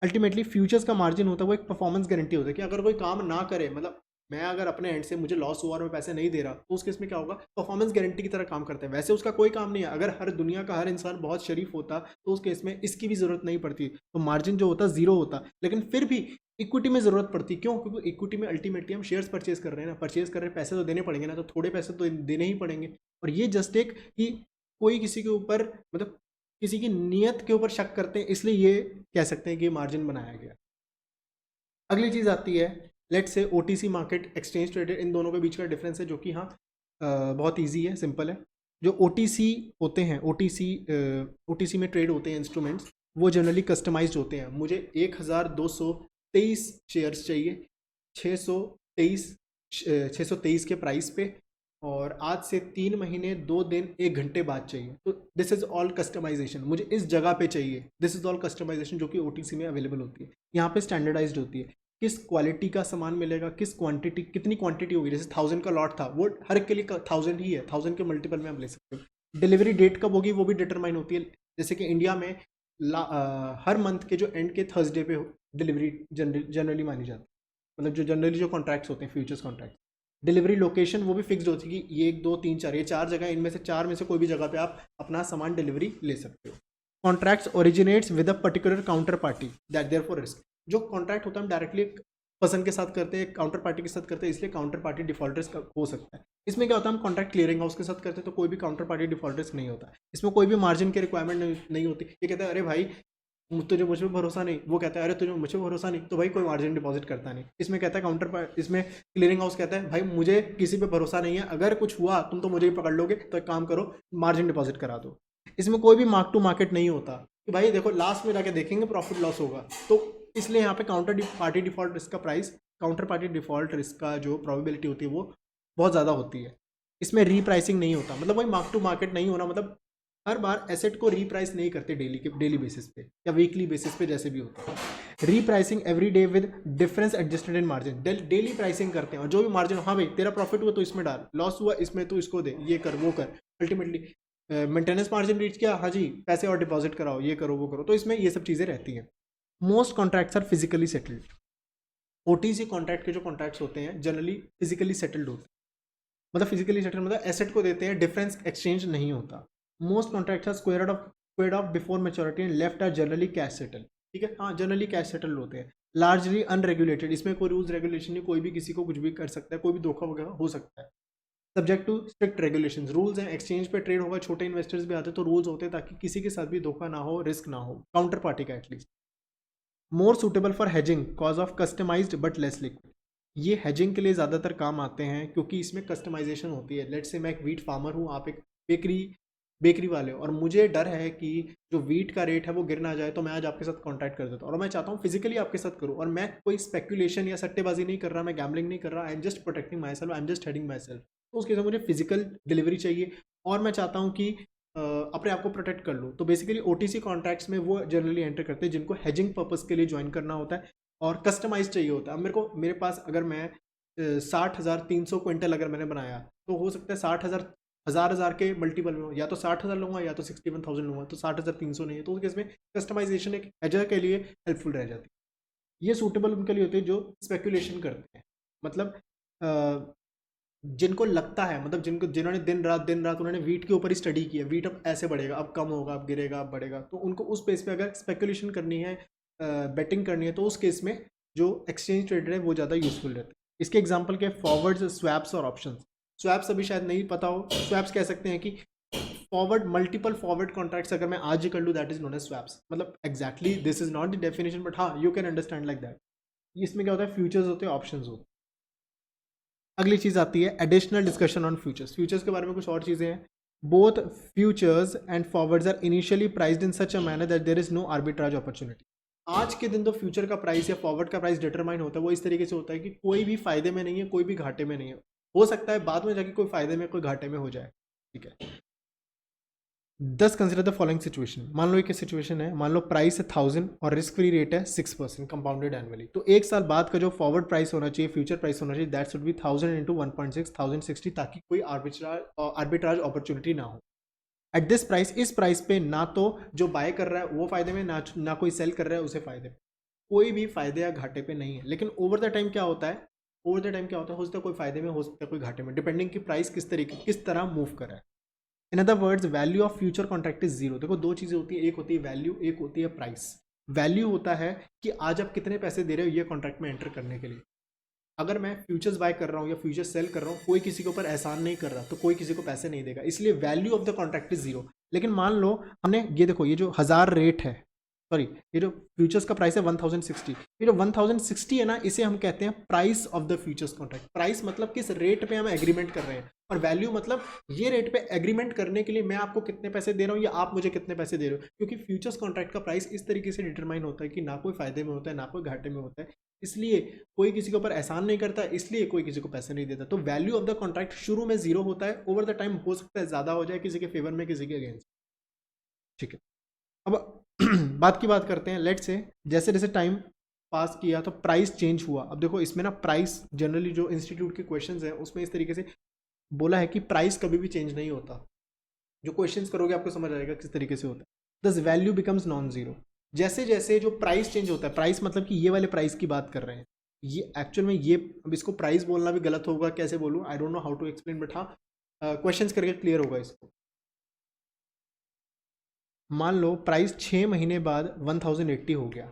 अल्टीमेटली फ्यूचर्स का मार्जिन होता है वो एक परफॉर्मेंस गारंटी होता है कि अगर कोई काम ना करे, मतलब मैं अगर अपने एंड से मुझे लॉस हुआ और मैं पैसे नहीं दे रहा, तो उस केस में क्या होगा? परफॉर्मेंस गारंटी की तरह काम करता है। वैसे उसका कोई काम नहीं है, अगर हर दुनिया का हर इंसान बहुत शरीफ होता तो उस केस में इसकी भी ज़रूरत नहीं पड़ती, तो मार्जिन जो होता ज़ीरो होता। लेकिन फिर भी इक्विटी में ज़रूरत पड़ती, क्यों? क्योंकि इक्विटी में अल्टीमेटली हम शेयर्स परचेज कर रहे हैं ना, परचेज कर रहे हैं, पैसे तो देने पड़ेंगे ना, तो थोड़े पैसे तो देने ही पड़ेंगे। और ये जस्ट एक कि कोई किसी के ऊपर, मतलब किसी की नीयत के ऊपर शक करते हैं, इसलिए ये कह सकते हैं कि मार्जिन बनाया गया। अगली चीज़ आती है, लेट से ओटीसी मार्केट, एक्सचेंज ट्रेडेड, इन दोनों के बीच का डिफरेंस है, जो कि हाँ बहुत इजी है, सिंपल है। जो ओटीसी होते हैं, ओटीसी में ट्रेड होते हैं इंस्ट्रूमेंट्स, वो जनरली कस्टमाइज्ड होते हैं। मुझे 1223 शेयर्स चाहिए 623 623 के प्राइस पे, और आज से 3 महीने 2 दिन 1 घंटे बाद चाहिए। तो दिस इज़ ऑल कस्टमाइजेशन, मुझे इस जगह पे चाहिए। दिस इज़ ऑल कस्टमाइजेशन जो कि ओटीसी में अवेलेबल होती है, यहाँ पे स्टैंडर्डाइज्ड होती है। किस क्वालिटी का सामान मिलेगा, किस क्वांटिटी, कितनी क्वांटिटी होगी। जैसे 1000 का लॉट था, वो हर एक के लिए 1000 ही है, 1000 के मल्टीपल में आप ले सकते हो। डिलीवरी डेट कब होगी वो भी डिटरमाइन होती है। जैसे कि इंडिया में हर मंथ के जो एंड के थर्सडे पे डिलीवरी जनरली मानी जाती है। मतलब जो जनरली जो कॉन्ट्रैक्ट्स होते हैं, फ्यूचर्स कॉन्ट्रैक्ट, डिलीवरी लोकेशन वो भी फिक्स्ड होती है कि ये 1 2 3 4, ये 4 जगह, इनमें से 4 में से कोई भी जगह पे आप अपना सामान डिलीवरी ले सकते हो। Contracts originates with a particular counter party that there for risk. जो कॉन्ट्रैक्ट होता है हम डायरेक्टली पर्सन के साथ करते हैं, काउंटर पार्टी के साथ करते हैं, इसलिए काउंटर पार्टी डिफॉल्ट रिस्क हो सकता है। इसमें क्या होता है, हम कॉन्ट्रैक्ट क्लियरिंग हाउस के साथ करते हैं तो कोई भी काउंटर पार्टी डिफॉल्ट रिस्क नहीं होता। इसमें कोई भी मार्जिन की रिक्वायरमेंट नहीं होती। ये कहता है अरे भाई तुझे मुझ पर भरोसा नहीं, वो कहता है अरे तुझे मुझ पर भरोसा नहीं, तो भाई कोई मार्जिन डिपॉजिट करता नहीं। इसमें कहता है इसमें क्लियरिंग हाउस कहता है भाई मुझे किसी पे भरोसा नहीं है, अगर कुछ हुआ तुम तो मुझे ही पकड़ लोगे, तो एक काम करो मार्जिन डिपॉजिट करा दो। इसमें कोई भी मार्क टू मार्केट नहीं होता कि भाई देखो लास्ट में जाके देखेंगे प्रॉफिट लॉस होगा। तो इसलिए यहाँ पे पार्टी डिफॉल्ट रिस्क का price, counter party default risk का जो प्रोबेबिलिटी होती है वो बहुत ज़्यादा होती है। इसमें रीप्राइसिंग नहीं होता, मतलब वही मार्क टू मार्केट नहीं होना, मतलब हर बार एसेट को रीप्राइस नहीं करते डेली बेसिस पे या वीकली बेसिस पे, जैसे भी होता है। Repricing every day with difference adjusted in margin, daily pricing करते हैं और जो भी मार्जिन, हाँ भाई तेरा प्रॉफिट हुआ तो इसमें डाल, लॉस हुआ इसमें तो इसको दे, ये कर वो कर। अल्टीमेटली मेंटेनेंस मार्जिन रीच किया, हाँ जी पैसे और डिपॉजिट कराओ, ये करो वो करो। तो इसमें ये सब चीज़ें रहती हैं। Most contracts are physically settled. OTC contract के जो कॉन्ट्रैक्ट्स होते हैं जनरली फिजिकली सेटल्ड होते हैं। मतलब फिजिकली सेटल्ड मतलब एसेट को देते हैं, डिफरेंस एक्सचेंज नहीं होता। Most contracts are squared off before maturity and left are generally cash settle. ठीक है, हाँ जनरली कैश सेटल होते हैं। लार्जली अनरेगुलेटेड, इसमें कोई रूल्स रेगुलेशन नहीं, कोई भी किसी को कुछ भी कर सकता है, कोई भी धोखा वगैरह हो सकता है। Subject to strict regulations, rules हैं। एक्सचेंज पे ट्रेड होगा, छोटे इन्वेस्टर्स भी आते हैं तो रूल्स होते हैं ताकि किसी के साथ भी धोखा ना हो, रिस्क ना हो, काउंटर पार्टी का at least. More suitable for hedging cause of customized but less liquid, ये हेजिंग के लिए ज़्यादातर काम आते हैं क्योंकि इसमें कस्टमाइजेशन होती है। लेट्स से मैं एक वीट फार्मर हूँ, आप एक बेकरी वाले हो, और मुझे डर है कि जो वीट का रेट है वो गिर ना जाए, तो मैं आज आपके साथ कॉन्टैक्ट कर देता हूँ और मैं चाहता हूँ फिजिकली आपके साथ करूँ, और मैं कोई स्पेकुलेशन या सट्टेबाजी नहीं कर रहा, मैं गैम्बलिंग नहीं कर रहा, I am just protecting my self, I am just heading my self. तो उसके लिए मुझे फिजिकल डिलीवरी चाहिए और मैं चाहता हूँ कि अपने आप को प्रोटेक्ट कर लो। तो बेसिकली ओटीसी कॉन्ट्रैक्ट्स में वो जनरली एंटर करते हैं जिनको हेजिंग पर्पस के लिए ज्वाइन करना होता है और कस्टमाइज चाहिए होता है। अब मेरे पास अगर मैं 60,300 क्विंटल अगर मैंने बनाया, तो हो सकता है 60,000 के मल्टीपल में हो, या तो 60,000 लूँगा या तो 61,000 लूँगा, तो 60,300 नहीं है, तो उस केस में कस्टमाइजेशन एक हेजर के लिए हेल्पफुल रह जाती है। ये सूटेबल उनके लिए होते हैं जो स्पेकुलेशन करते हैं, मतलब जिनको लगता है, मतलब जिन्होंने दिन रात उन्होंने वीट के ऊपर ही स्टडी किया, वीट अब ऐसे बढ़ेगा, अब कम होगा, अब गिरेगा, अब बढ़ेगा, तो उनको उस बेस पे अगर स्पेकुलेशन करनी है, बेटिंग करनी है, तो उस केस में जो एक्सचेंज ट्रेडेड है वो ज़्यादा यूजफुल रहता है। इसके एग्जांपल के फॉरवर्ड्स, स्वैप्स और ऑप्शंस। स्वैप्स अभी शायद नहीं पता हो, स्वैप्स कह सकते हैं कि मल्टीपल फॉरवर्ड कॉन्ट्रैक्ट्स अगर मैं आज ही कर लूँ, that is known as swaps. मतलब exactly this is not the definition, but हाँ you can understand like that. इसमें क्या होता है, फ्यूचर्स होते हैं, ऑप्शंस होते हैं। अगली चीज़ आती है additional discussion on futures. Futures के बारे में कुछ और चीज़ें हैं। Both futures and forwards are initially priced in such a manner that there is no arbitrage opportunity. आज के दिन तो फ्यूचर का प्राइस या फॉरवर्ड का प्राइस डिटरमाइन होता है, वो इस तरीके से होता है कि कोई भी फायदे में नहीं है, कोई भी घाटे में नहीं है। हो सकता है बाद में जाके कोई फायदे में कोई घाटे में हो जाए, ठीक है। दस कंसिडर द फॉलोइंग सिचुएशन। मान लो एक सिचुएशन है, मान लो प्राइस है 1000 और रिस्क फ्री रेट है 6% कंपाउंडेड एनुअली। तो एक साल बाद का जो फॉरवर्ड प्राइस होना चाहिए, फ्यूचर प्राइस होना चाहिए, दैट शुड बी 1000 इंटू 1.6, 1060, ताकि कोई आर्बिट्राज अपॉर्चुनिटी ना हो। एट दिस प्राइस, इस प्राइस पे ना तो जो बाय कर रहा है वो फायदे में, ना कोई सेल कर रहा है उसे फायदे में, कोई भी फायदे या घाटे पे नहीं है। लेकिन ओवर द टाइम क्या होता है, हो सकता है कोई फायदे में, हो सकता है कोई घाटे में, डिपेंडिंग कि प्राइस किस तरह मूव कर रहा है। In other words, value of future contract is zero. देखो दो चीज़ें होती है, एक होती है वैल्यू, एक होती है प्राइस। वैल्यू होता है कि आज आप कितने पैसे दे रहे हो ये कॉन्ट्रैक्ट में एंटर करने के लिए। अगर मैं फ्यूचर्स बाय कर रहा हूँ या फ्यूचर्स सेल कर रहा हूँ, कोई किसी के ऊपर एहसान नहीं कर रहा, तो कोई किसी को पैसे नहीं देगा, इसलिए value of the contract is zero. लेकिन मान लो हमने ये देखो, ये जो 1000 रेट है, सॉरी ये जो फ्यूचर्स का प्राइस है 1060, ये जो 1060 है ना, इसे हम कहते हैं price of the futures contract. Price मतलब किस रेट पे हम एग्रीमेंट कर रहे हैं, और वैल्यू मतलब ये रेट पे एग्रीमेंट करने के लिए मैं आपको कितने पैसे दे रहा हूँ या आप मुझे कितने पैसे दे रहे हो। क्योंकि फ्यूचर्स कॉन्ट्रैक्ट का प्राइस इस तरीके से डिटरमाइन होता है कि ना कोई फायदे में होता है ना कोई घाटे में होता है, इसलिए कोई किसी के ऊपर एहसान नहीं करता, इसलिए कोई किसी को पैसे नहीं देता। तो वैल्यू ऑफ द कॉन्ट्रैक्ट शुरू में जीरो होता है, ओवर द टाइम हो सकता है ज्यादा हो जाए, किसी के फेवर में किसी के अगेंस्ट, ठीक है। अब बात करते हैं, लेट्स से जैसे जैसे टाइम पास किया तो प्राइस चेंज हुआ। अब देखो इसमें ना प्राइस जनरली जो इंस्टीट्यूट के क्वेश्चंस हैं उसमें इस तरीके से बोला है कि प्राइस कभी भी चेंज नहीं होता। जो क्वेश्चंस करोगे आपको समझ आएगा किस तरीके से होता है। दस वैल्यू बिकम्स नॉन जीरो। जैसे जैसे जो प्राइस चेंज होता है, प्राइस मतलब कि ये वाले प्राइस की बात कर रहे हैं, ये एक्चुअल में ये, अब इसको प्राइस बोलना भी गलत होगा, कैसे बोलूँ, I don't know how to explain, but हाँ क्वेश्चंस करके क्लियर होगा इसको। मान लो प्राइस 6 महीने बाद 1080 हो गया,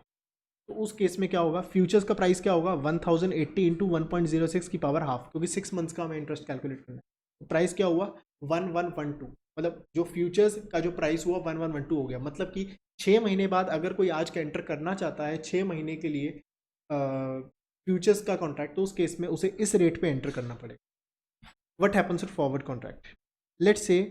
तो उस केस में क्या होगा, फ्यूचर्स का प्राइस क्या होगा, 1080 इंटू 1.06 की पावर हाफ, क्योंकि 6 मंथ्स का हमें इंटरेस्ट कैलकुलेट करना है। तो प्राइस क्या हुआ, 1112, मतलब जो फ्यूचर्स का जो प्राइस हुआ 1112 हो गया। मतलब कि 6 महीने बाद अगर कोई आज का एंटर करना चाहता है 6 महीने के लिए फ्यूचर्स का कॉन्ट्रैक्ट, तो उस केस में उसे इस रेट पे एंटर करना पड़ेगा। What happens with forward contract, let's say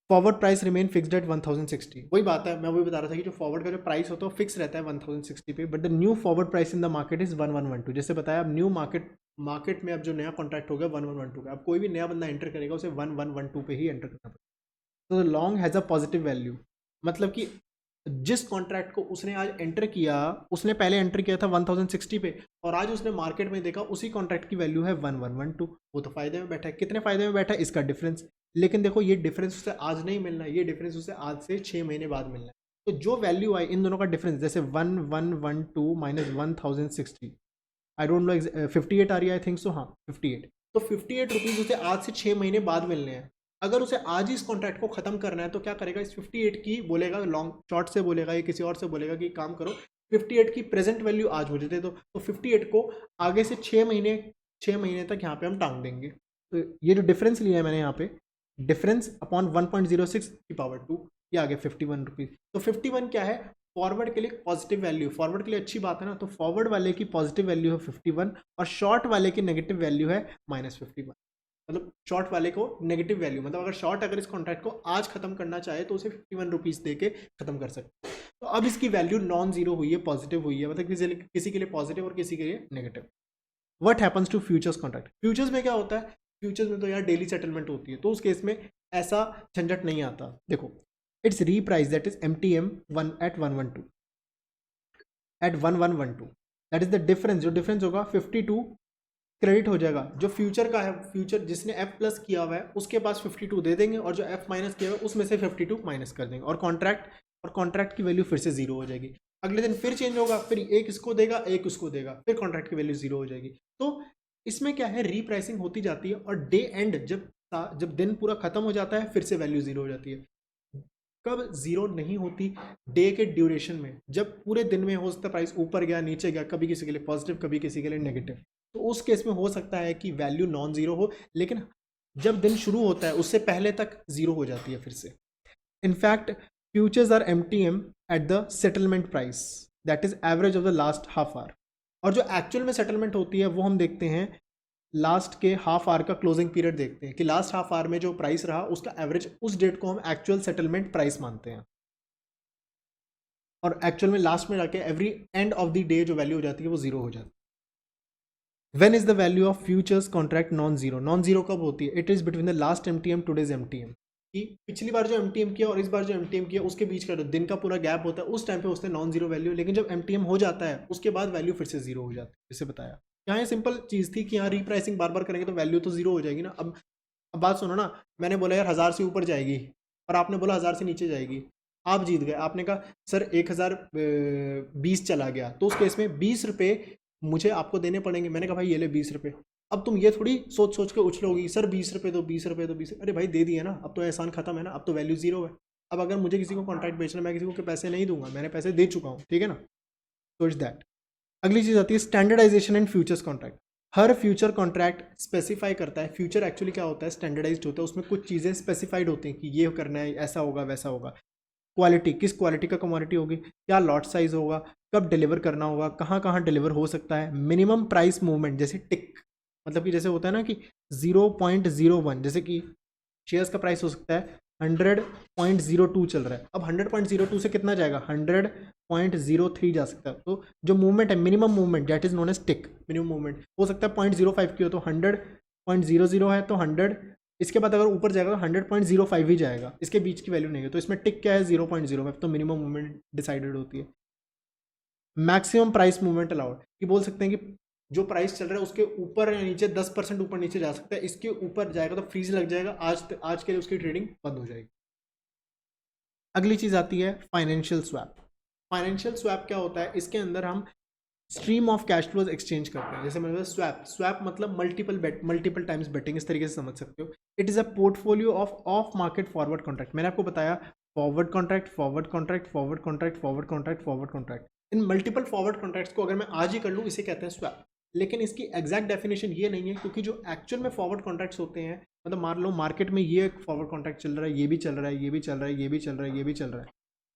forward price remain fixed at 1060। वही बात है, मैं वही बता रहा था कि जो फॉरवर्ड का जो प्राइस होता है वो फिक्स रहता है 1060 पे, but the new forward price in the market is 1112। जैसे बताया, अब न्यू मार्केट में अब जो नया कॉन्ट्रैक्ट हो गया 1112 का, अब कोई भी नया बंदा एंटर करेगा उसे 1112 पे ही एंटर करना पड़ेगा। तो long has a positive value, मतलब कि जिस कॉन्ट्रैक्ट को उसने आज एंटर किया, उसने पहले एंटर किया था 1060 पे, और आज उसने मार्केट में देखा उसी कॉन्ट्रैक्ट की वैल्यू है 1112, वो तो फायदे में बैठा है। कितने फायदे में बैठा है, इसका डिफरेंस। लेकिन देखो ये डिफरेंस उसे आज नहीं मिलना है, ये डिफरेंस उसे आज से 6 महीने बाद मिलना है। तो जो वैल्यू आई इन दोनों का डिफरेंस, जैसे 1112 माइनस 1060, आई डोंट नो 58 आ रही है, आई थिंक सो, हाँ 58। तो 58 रुपीज़ उसे आज से 6 महीने बाद मिलने हैं। अगर उसे आज ही इस कॉन्ट्रैक्ट को खत्म करना है तो क्या करेगा, इस 58 की बोलेगा, लॉन्ग शॉर्ट से बोलेगा या किसी और से बोलेगा कि काम करो 58 की प्रेजेंट वैल्यू आज मुझे दे दो, तो 58 को आगे से 6 महीने तक यहाँ पे हम टांग देंगे। तो ये जो डिफरेंस लिया है मैंने यहाँ पे, डिफरेंस अपॉन 1.06 की पावर 2, ये आ गया 51 रुपीज़। तो 51 क्या है, फॉरवर्ड के लिए पॉजिटिव वैल्यू, फॉरवर्ड के लिए अच्छी बात है ना, तो फॉरवर्ड वाले की पॉजिटिव वैल्यू है 51 और शॉर्ट वाले की नेगेटिव वैल्यू है -51। मतलब शॉर्ट वाले को नेगेटिव वैल्यू, मतलब अगर शॉर्ट अगर इस कॉन्ट्रैक्ट को आज खत्म करना चाहे तो उसे 51 रुपीज़ दे के खत्म कर सकते हैं। तो अब इसकी वैल्यू नॉन जीरो हुई है, पॉजिटिव हुई है, मतलब किसी के लिए पॉजिटिव और किसी के लिए negative. What happens to futures contract, futures में क्या होता है, फ्यूचर्स में तो यार डेली सेटलमेंट होती है, तो उस केस में ऐसा झंझट नहीं आता। देखो it's reprice that is MTM 1 at 112 at 1112, that is the difference. जो डिफरेंस होगा 52 क्रेडिट हो जाएगा। जो फ्यूचर का है, फ्यूचर जिसने F प्लस किया हुआ है उसके पास 52 दे देंगे, और जो F माइनस किया हुआ है उसमें से 52 माइनस कर देंगे, और कॉन्ट्रैक्ट की वैल्यू फिर से जीरो हो जाएगी। अगले दिन फिर चेंज होगा, फिर एक इसको देगा एक उसको देगा, फिर कॉन्ट्रैक्ट की वैल्यू जीरो हो जाएगी। तो इसमें क्या है, रीप्राइसिंग होती जाती है, और डे एंड जब दिन पूरा खत्म हो जाता है फिर से वैल्यू जीरो हो जाती है। कब जीरो नहीं होती, डे के ड्यूरेशन में, जब पूरे दिन में हो सकता है प्राइस ऊपर गया नीचे गया, कभी किसी के लिए पॉजिटिव कभी किसी के लिए नेगेटिव, तो उस केस में हो सकता है कि वैल्यू नॉन जीरो हो, लेकिन जब दिन शुरू होता है उससे पहले तक जीरो हो जाती है फिर से। In fact futures are MTM at the settlement price, that is average of the last half hour. और जो एक्चुअल में सेटलमेंट होती है वो हम देखते हैं लास्ट के हाफ आवर का क्लोजिंग पीरियड, देखते हैं कि लास्ट हाफ आवर में जो प्राइस रहा उसका एवरेज, उस डेट को हम एक्चुअल सेटलमेंट प्राइस मानते हैं। और एक्चुअल में लास्ट में जाके every end of the day जो वैल्यू हो जाती है वो जीरो हो जाती है। When is the value of futures contract non zero, non zero कब होती है, it is between the last MTM today's MTM, कि पिछली बार जो MTM किया और इस बार जो MTM किया उसके बीच का जो दिन का पूरा गैप होता है उस टाइम पे उसने नॉन जीरो वैल्यू, लेकिन जब MTM हो जाता है उसके बाद वैल्यू फिर से जीरो हो जाती है, जैसे बताया। यहाँ ये सिंपल चीज़ थी कि यहाँ रीप्राइसिंग बार बार करेंगे तो वैल्यू तो जीरो हो जाएगी ना। अब बात सुनो ना, मैंने बोला यार 1000 से ऊपर जाएगी और आपने बोला 1000 से नीचे जाएगी, आप जीत गए। आपने कहा सर 1020 चला गया, तो उस केस में 20 रुपये मुझे आपको देने पड़ेंगे। मैंने कहा भाई ये ले 20 रुपये। अब तुम ये थोड़ी सोच सोच के उछलोगी सर 20 रुपये दो 20 रुपये दो 20, अरे भाई दे दिए ना, अब तो एहसान खत्म है ना, अब तो वैल्यू जीरो है। अब अगर मुझे किसी को कॉन्ट्रैक्ट बेचना, मैं किसी को पैसे नहीं दूंगा, मैंने पैसे दे चुका हूँ, ठीक है ना। तो इट्स दैट। अगली चीज़ आती है स्टैंडर्डाइजेशन एंड फ्यूचर्स कॉन्ट्रैक्ट। हर फ्यूचर कॉन्ट्रैक्ट स्पेसिफाई करता है, फ्यूचर एक्चुअली क्या होता है, स्टैंडर्डाइज्ड होता है, उसमें कुछ चीज़ें स्पेसिफाइड होती हैं कि ये करना है, ऐसा होगा वैसा होगा। क्वालिटी, किस क्वालिटी का कमोडिटी होगी, क्या लॉट साइज होगा, कब डिलीवर करना होगा, कहाँ कहाँ डिलीवर हो सकता है, मिनिमम प्राइस मूवमेंट, जैसे टिक, मतलब कि जैसे होता है ना कि 0.01, जैसे कि शेयर्स का प्राइस हो सकता है 100.02 चल रहा है, अब 100.02 से कितना जाएगा, 100.03 जा सकता है। तो जो मूवमेंट है, minimum movement, that is known as tick, minimum movement हो सकता है 0.05 की हो, तो 100.00 है तो 100, इसके बाद अगर ऊपर जाएगा तो 100.05 ही जाएगा, इसके बीच की वैल्यू नहीं है। तो इसमें टिक क्या है, 0.05, तो मिनिमम मूवमेंट डिसाइडेड होती है। मैक्सिमम प्राइस मूवमेंट अलाउड, कि बोल सकते हैं कि जो प्राइस चल रहा है उसके ऊपर या नीचे 10% ऊपर नीचे जा सकता है, इसके ऊपर जाएगा तो फ्रीज लग जाएगा, आज के लिए उसकी ट्रेडिंग बंद हो जाएगी। अगली चीज आती है फाइनेंशियल स्वैप। फाइनेंशियल स्वैप क्या होता है, इसके अंदर हम stream of cash flows exchange करते हैं। जैसे मतलब स्वैप, स्वैप मतलब मल्टीपल टाइम्स बेटिंग, इस तरीके से समझ सकते हो। It is a portfolio of market forward contract. मैंने आपको बताया forward contract, forward contract, forward contract, forward contract, forward contract. इन मल्टीपल फॉरवर्ड कॉन्ट्रैक्ट्स को अगर मैं आज ही कर लूँ, इसे कहते हैं स्वैप। लेकिन इसकी एग्जैक्ट डेफिनेशन ये नहीं है, क्योंकि जो एक्चुअल में फॉरवर्ड कॉन्ट्रैक्ट्स होते हैं, मतलब मान लो मार्केट में ये फॉरवर्ड कॉन्ट्रैक्ट चल रहा है, ये भी चल रहा है, ये भी चल रहा है, ये भी चल रहा है, ये भी चल रहा है,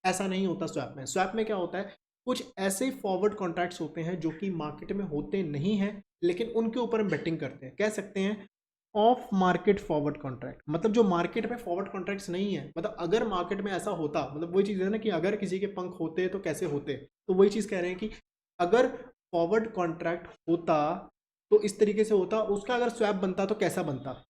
ऐसा नहीं होता स्वैप में। स्वैप में क्या होता है, कुछ ऐसे फॉरवर्ड कॉन्ट्रैक्ट्स होते हैं जो कि मार्केट में होते नहीं हैं, लेकिन उनके ऊपर हम बेटिंग करते हैं। कह सकते हैं ऑफ मार्केट फॉरवर्ड कॉन्ट्रैक्ट, मतलब जो मार्केट में फॉरवर्ड कॉन्ट्रैक्ट्स नहीं है। मतलब अगर मार्केट में ऐसा होता, मतलब वही चीज़ है ना कि अगर किसी के पंख होते तो कैसे होते, तो वही चीज़ कह रहे हैं कि अगर फॉरवर्ड कॉन्ट्रैक्ट होता तो इस तरीके से होता, उसका अगर स्वैप बनता तो कैसा बनता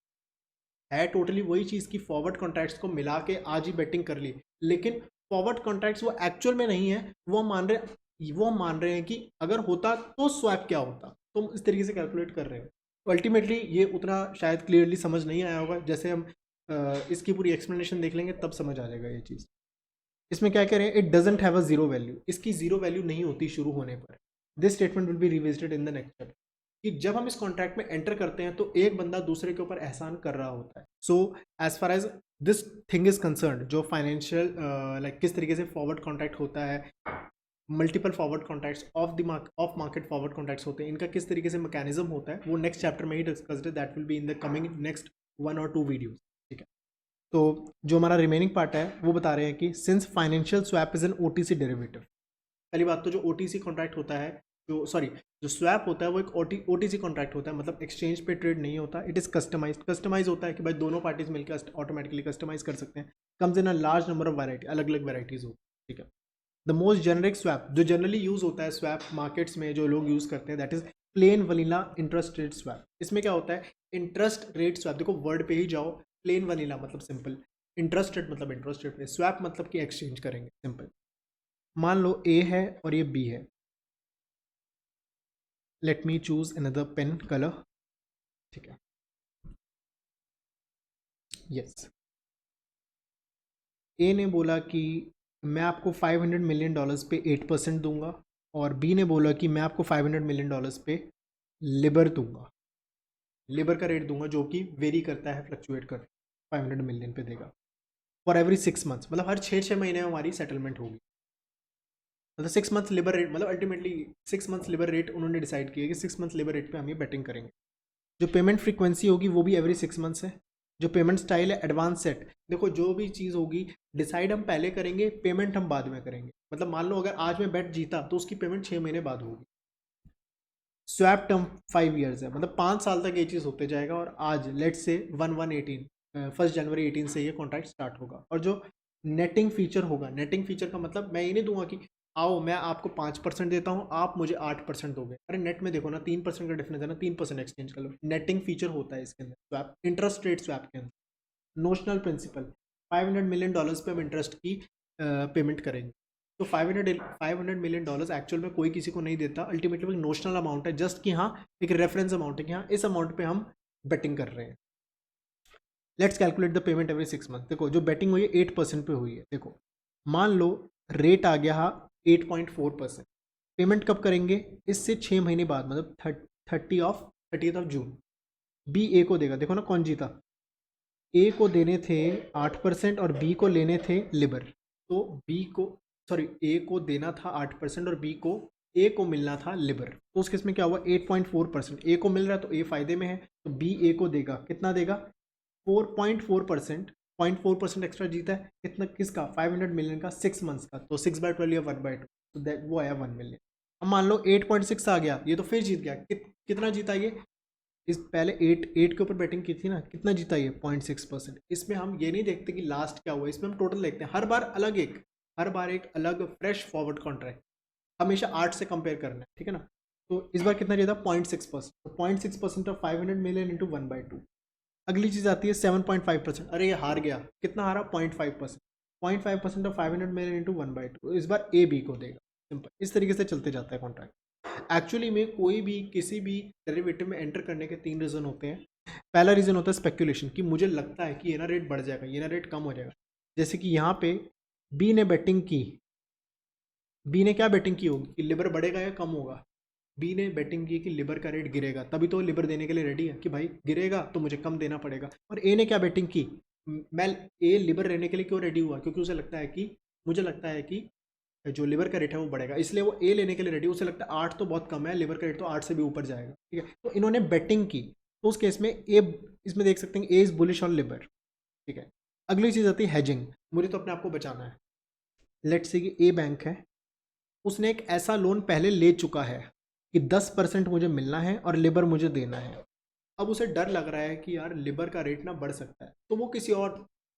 है। टोटली वही चीज़ की फॉरवर्ड कॉन्ट्रैक्ट्स को मिला के आज ही बेटिंग कर ली, लेकिन फॉरवर्ड कॉन्ट्रैक्ट्स वो एक्चुअल में नहीं है। वो मान रहे हैं कि अगर होता तो स्वैप क्या होता, तुम इस तरीके से कैलकुलेट कर रहे हो। तो अल्टीमेटली ये उतना शायद क्लियरली समझ नहीं आया होगा। जैसे हम इसकी पूरी एक्सप्लेनेशन देख लेंगे तब समझ आ जाएगा ये चीज़। इसमें क्या कह रहे हैं, it doesn't have a zero value, इसकी जीरो वैल्यू नहीं होती शुरू होने पर। This statement will be revisited in the next chapter, कि जब हम इस कॉन्ट्रैक्ट में एंटर करते हैं तो एक बंदा दूसरे के ऊपर एहसान कर रहा होता है। So as far as this thing is concern, जो फाइनेंशियल लाइक किस तरीके से फॉरवर्ड कॉन्ट्रैक्ट होता है, multiple forward contracts of market forward contracts होते हैं, इनका किस तरीके से मैकेनिज्म होता है, वो नेक्स्ट चैप्टर में ही डिस्कस्ड है। That will be in the coming next 1 or 2 videos. ठीक है, तो जो हमारा रिमेनिंग पार्ट है वो बता रहे हैं कि since financial swap is an OTC derivative. पहली बात तो जो ओटीसी कॉन्ट्रैक्ट होता है, जो स्वैप होता है वो एक ओटीसी कॉन्ट्रैक्ट होता है, मतलब एक्सचेंज पे ट्रेड नहीं होता। इट इज कस्टमाइज होता है कि भाई दोनों पार्टीज मिलकर ऑटोमेटिकली कस्टमाइज कर सकते हैं। Comes in a large number of variety, अलग अलग वैरायटीज होती है। ठीक है, द मोस्ट जेनरिक स्वैप जो जनरली यूज होता है स्वैप मार्केट्स में, जो लोग यूज करते हैं, that is plane vanilla interest rate swap. इसमें क्या होता है, इंटरेस्ट रेट स्वैप, देखो वर्ड पे ही जाओ, प्लेन वनीला मतलब सिंपल, इंटरेस्ट रेट मतलब इंटरेस्ट रेट पे, स्वैप मतलब कि एक्सचेंज करेंगे, सिंपल। मान लो ए है और ये बी है। Let me choose another pen colour. ठीक है, यस। ए ने बोला कि मैं आपको $500 मिलियन पे 8% दूंगा, और बी ने बोला कि मैं आपको $500 मिलियन पे लिबर दूंगा, लिबर का रेट दूंगा, जो कि वेरी करता है, फ्लक्चुएट करता है, 500 मिलियन पे देगा फॉर एवरी 6 मंथ्स, मतलब हर 6 महीने में हमारी सेटलमेंट होगी। मतलब 6 मंथ्स लिबर रेट, मतलब अल्टीमेटली 6 मंथ्स लिबर रेट उन्होंने डिसाइड किया कि 6 मंथ्स लिबर रेट पे हम ये बेटिंग करेंगे। जो पेमेंट फ्रीक्वेंसी होगी वो भी एवरी 6 मंथ्स है। जो पेमेंट स्टाइल है एडवांस सेट, देखो जो भी चीज़ होगी डिसाइड हम पहले करेंगे, पेमेंट हम बाद में करेंगे। मतलब मान लो अगर आज मैं बेट जीता तो उसकी पेमेंट 6 महीने बाद होगी। स्वैप टर्म 5 ईयर्स है, मतलब 5 साल तक ये चीज़ होते जाएगा। और आज लेट से 1 जनवरी 18 से ये कॉन्ट्रैक्ट स्टार्ट होगा। और जो नेटिंग फीचर होगा, नेटिंग फीचर का मतलब मैं ये नहीं दूंगा कि आओ मैं आपको 5% देता हूँ, आप मुझे 8% दोगे। अरे नेट में देखो ना, 3% का डिफरेंस है ना, 3% एक्सचेंज कर लो। नेटिंग फीचर होता है इसके अंदर स्वैप, इंटरेस्ट रेट स्वैप के अंदर। नोशनल प्रिंसिपल, $500 मिलियन पे हम इंटरेस्ट की पेमेंट करेंगे। तो 500 मिलियन एक्चुअल में कोई किसी को नहीं देता, अल्टीमेटली एक नोशनल अमाउंट है, जस्ट कि हाँ एक रेफरेंस अमाउंट है कि हाँ इस अमाउंट पे हम बेटिंग कर रहे हैं। Let's calculate the payment every 6 month. देखो जो बेटिंग हुई है 8% पे हुई है। देखो मान लो रेट आ गया 8.4%, पेमेंट कब करेंगे, इससे 6 महीने बाद, मतलब 30th of June। बी ए को देगा, देखो ना कौन जीता, ए को देने थे 8% और बी को लेने थे लिबर। तो बी को, सॉरी, ए को देना था 8% और बी को, ए को मिलना था लिबर। तो उस केस में क्या हुआ, 8.4% ए को मिल रहा है तो ए फायदे में है, तो बी ए को देगा, कितना देगा, 4.4%। 0.4% एक्स्ट्रा जीता है, कितना, किसका, 500 मिलियन का 6 मंथ्स का। तो 6/12 या 1/2, तो दैट वो आया 1 मिलियन। अब मान लो 8.6 आ गया, ये तो फिर जीत गया। कितना जीता ये, इस पहले 8 के ऊपर बैटिंग की थी ना, कितना जीता ये, 0.6%। इसमें हम ये नहीं देखते कि लास्ट क्या हुआ, इसमें हम टोटल देखते हैं। हर बार एक अलग फ्रेश फॉरवर्ड कॉन्ट्रैक्ट, हमेशा 8 से कंपेयर करना है, ठीक है ना। तो इस बार कितना जीता, 0.6%। तो 0.6% ऑफ 500 मिलियन इंटू 1/2। अगली चीज़ आती है 7.5%। अरे ये हार गया, कितना हारा, 0.5%। 0.5% ऑफ 500 मिलियन इंटू 1/2। इस बार ए बी को देगा। सिंपल, इस तरीके से चलते जाता है कॉन्ट्रैक्ट। एक्चुअली में कोई भी किसी भी डेरिवेटिव में एंटर करने के 3 रीज़न होते हैं। पहला रीज़न होता है स्पेक्यूलेशन, कि मुझे लगता है कि ये ना रेट बढ़ जाएगा, ये ना रेट कम हो जाएगा। जैसे कि यहाँ पे बी ने बैटिंग की, बी ने क्या बैटिंग की होगी कि लिबर बढ़ेगा या कम होगा। बी ने बैटिंग की कि लिबर का रेट गिरेगा, तभी तो लिबर देने के लिए रेडी है कि भाई गिरेगा तो मुझे कम देना पड़ेगा। और ए ने क्या बैटिंग की, मैं ए लिबर रहने के लिए क्यों रेडी हुआ, क्योंकि उसे लगता है कि मुझे लगता है कि जो लिवर का रेट है वो बढ़ेगा, इसलिए वो ए लेने के लिए रेडी। उसे लगता है 8 तो बहुत कम है, लिवर का रेट तो 8 से भी ऊपर जाएगा, ठीक है। तो इन्होंने बेटिंग की, तो उस केस में ए, इसमें देख सकते हैं ए इज बुलिश ऑन लिवर, ठीक है। अगली चीज़ आती है हेजिंग। मुझे तो अपने आप को बचाना है। लेट्स से कि ए बैंक है, उसने एक ऐसा लोन पहले ले चुका है कि 10% मुझे मिलना है और लिबर मुझे देना है। अब उसे डर लग रहा है कि यार लिबर का रेट ना बढ़ सकता है, तो वो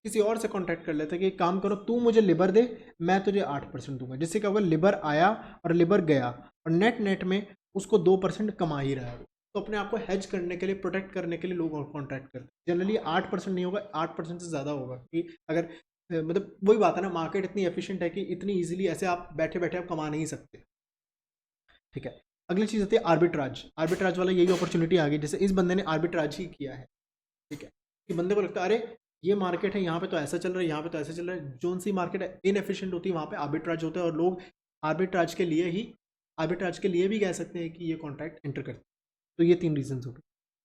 किसी और से कॉन्ट्रैक्ट कर लेता है कि एक काम करो, तू मुझे लिबर दे, मैं तुझे 8% दूंगा। जिससे क्या होगा, लिबर आया और लिबर गया, और नेट नेट में उसको 2% कमा ही रहा है। तो अपने आप को हेज करने के लिए, प्रोटेक्ट करने के लिए लोग कॉन्ट्रैक्ट करते हैं। जनरली 8% नहीं होगा, 8% से ज़्यादा होगा, कि अगर मतलब वही बात है ना, मार्केट इतनी एफिशिएंट है कि इतनी इजीली ऐसे आप बैठे बैठे आप कमा नहीं सकते, ठीक है। अगली चीज़ होती है आर्बिट्राज। आर्बिट्राज वाला यही अपॉर्चुनिटी आ गई, जैसे इस बंदे ने आर्बिट्राज ही किया है, ठीक है। कि बंदे को लगता है अरे ये मार्केट है, यहाँ पे तो ऐसा चल रहा है, यहाँ पे तो ऐसा चल रहा है। जोन सी मार्केट इनएफिशिएंट होती है वहाँ पे आर्बिट्राज होता है, और लोग आर्बिट्राज के लिए भी कह सकते हैं कि ये कॉन्ट्रैक्ट एंटर करते हैं। तो ये 3 रीजन हो गए।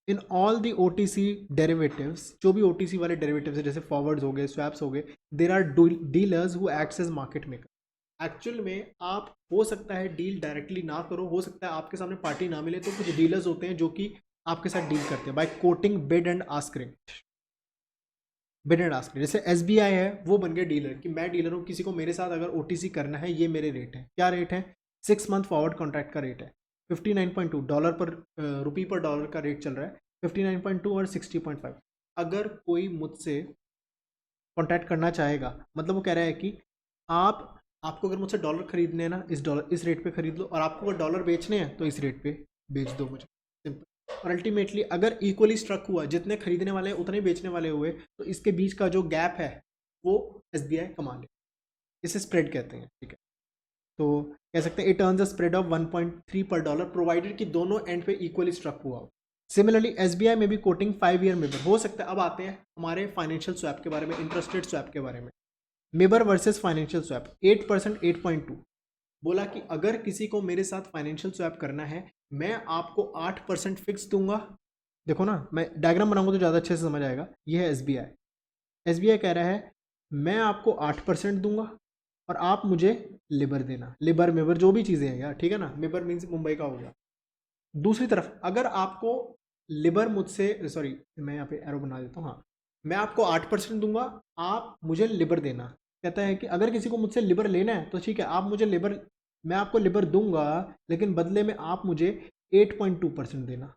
In all the OTC derivatives, जो भी OTC वाले डेरिवेटिव्स है, जैसे फॉरवर्ड्स हो गए, स्वैप्स हो गए, there are dealers who acts as market maker. Actual में आप हो सकता है डील डायरेक्टली ना करो, हो सकता है आपके सामने पार्टी ना मिले, तो कुछ डीलर्स होते हैं जो कि आपके साथ डील करते हैं by quoting bid and ask rate. Bid and ask, जैसे SBI है, वो बन गया डीलर, कि मैं डीलर हूँ, किसी को मेरे साथ अगर OTC करना है, ये मेरे रेट है। क्या रेट है, 6 मंथ फॉरवर्ड कॉन्ट्रैक्ट का रेट है 59.2 डॉलर पर रुपी पर डॉलर का रेट चल रहा है 59.2 और 60.5। अगर कोई मुझसे कॉन्टैक्ट करना चाहेगा, मतलब वो कह रहा है कि आपको अगर मुझसे डॉलर खरीदने हैं ना, इस रेट पे खरीद लो, और आपको अगर डॉलर बेचने हैं तो इस रेट पे बेच दो मुझे, सिंपल। और अल्टीमेटली अगर इक्वली स्ट्रक हुआ, जितने खरीदने वाले हैं उतने बेचने वाले हुए, तो इसके बीच का जो गैप है वो SBI कमा ले। इसे स्प्रेड कहते हैं, ठीक है। तो कह सकते हैं it earns a spread of 1.3 पर डॉलर, प्रोवाइडेड कि दोनों एंड पे इक्वली स्ट्रक हुआ हो। सिमिलरली SBI में भी कोटिंग 5 ईयर मेबर हो सकता है। अब आते हैं हमारे फाइनेंशियल स्वैप के बारे में, इंटरेस्ट रेट स्वैप के बारे में। Member versus financial swap, 8%, 8.2। बोला कि अगर किसी को मेरे साथ फाइनेंशियल स्वैप करना है, मैं आपको 8% फिक्स दूंगा। देखो ना, मैं डायग्राम बनाऊंगा तो ज़्यादा अच्छे से समझ आएगा। ये है SBI कह रहा है मैं आपको 8% दूंगा और आप मुझे लिबर देना, लिबर मेबर जो भी चीज़ें हैं यार, ठीक है ना। मेबर मीन्स मुंबई का हो गया। दूसरी तरफ अगर आपको लिबर मुझसे, सॉरी मैं यहाँ पे एरो बना देता हूँ, हाँ, मैं आपको 8% दूंगा, आप मुझे लिबर देना। कहता है कि अगर किसी को मुझसे लिबर लेना है तो ठीक है, आप मुझे लिबर, मैं आपको लिबर दूंगा, लेकिन बदले में आप मुझे 8.2% देना।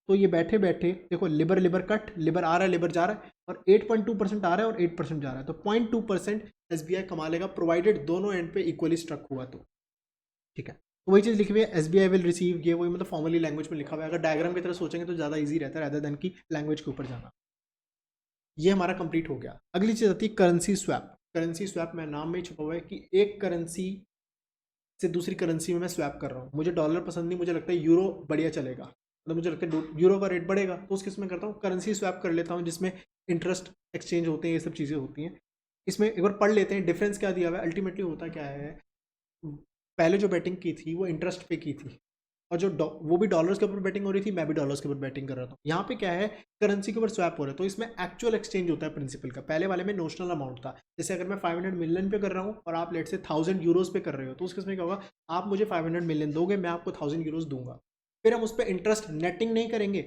तो ये बैठे बैठे देखो, लिबर लिबर कट, लिबर आ रहा है, लिबर जा रहा है, और 8.2% आ रहा है और 8% जा रहा है, तो 0.2% SBI कमा लेगा, प्रोवाइडेड दोनों एंड पे इक्वली स्ट्रक हुआ तो, ठीक है। तो वही चीज़ लिखी हुई है, SBI विल रिसीव, ये वही मतलब फॉर्मली लैंग्वेज में लिखा हुआ है। अगर डायग्राम की तरह सोचेंगे तो ज़्यादा ईजी रहता है रैदर देन की लैंग्वेज के ऊपर जाना। ये हमारा कंप्लीट हो गया। अगली चीज़ आती है करेंसी स्वैप। करेंसी स्वैप में नाम में ही छुपा हुआ है कि एक करेंसी से दूसरी करेंसी में मैं स्वैप कर रहा हूँ। मुझे डॉलर पसंद नहीं, मुझे लगता है यूरो बढ़िया चलेगा, मतलब मुझे लगता है यूरो का रेट बढ़ेगा, तो उस केस में करता हूँ करेंसी स्वैप कर लेता हूँ, जिसमें इंटरेस्ट एक्सचेंज होते हैं, ये सब चीज़ें होती हैं। इसमें एक बार पढ़ लेते हैं डिफरेंस क्या दिया हुआ है। अल्टीमेटली होता क्या है, पहले जो बैटिंग की थी वो इंटरेस्ट पे की थी, और जो वो भी डॉलर्स के ऊपर बैटिंग हो रही थी, मैं भी डॉलर्स के ऊपर बैटिंग कर रहा था। यहाँ पे क्या है, करेंसी के ऊपर स्वैप हो रहा है, तो इसमें एक्चुअल एक्सचेंज होता है प्रिंसिपल का। पहले वाले में नोशनल अमाउंट था, जैसे अगर मैं 500 मिलियन पे कर रहा हूँ और आप लेट से 1000 यूरोज पे कर रहे हो, तो उस केस में क्या होगा, आप मुझे 500 मिलियन दोगे, मैं आपको 1000 यूरोज दूंगा। फिर हम उस पर इंटरेस्ट नेटिंग नहीं करेंगे,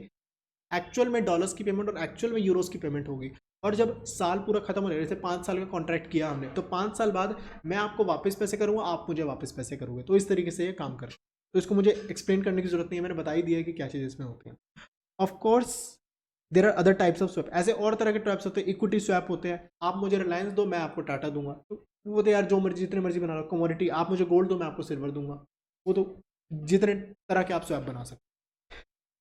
एक्चुअल में डॉलर्स की पेमेंट और एक्चुअल में यूरोज की पेमेंट होगी। और जब साल पूरा खत्म हो जाएगा, जैसे 5 साल का कॉन्ट्रैक्ट किया हमने, तो 5 साल बाद मैं आपको वापस पैसे करूँगा, आप मुझे वापस पैसे करोगे। तो इस तरीके से ये काम कर, तो इसको मुझे एक्सप्लेन करने की जरूरत नहीं है, मैंने बता ही दिया है कि क्या चीज़ इसमें होती है। Of course there are other types of swap, ऐसे और तरह के स्वैप्स होते हैं। इक्विटी स्वैप होते हैं, आप मुझे रिलायंस दो, मैं आपको टाटा दूंगा, तो वो तो यार जो मर्जी जितने मर्जी बना लो। कमोडिटी, आप मुझे गोल्ड दो, मैं आपको सिल्वर दूंगा, वो तो जितने तरह के आप स्वैप बना सकते।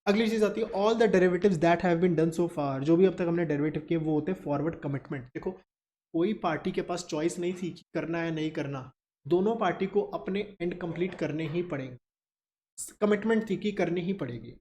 अगली चीज आती है all the derivatives that have been done so far. जो भी अब तक हमने डेरिवेटिव किए वो होते हैं फॉरवर्ड कमिटमेंट। देखो, कोई पार्टी के पास चॉइस नहीं थी कि करना है नहीं करना, दोनों पार्टी को अपने एंड कंप्लीट करने ही पड़ेंगे, कमिटमेंट थी कि करनी ही पड़ेगी।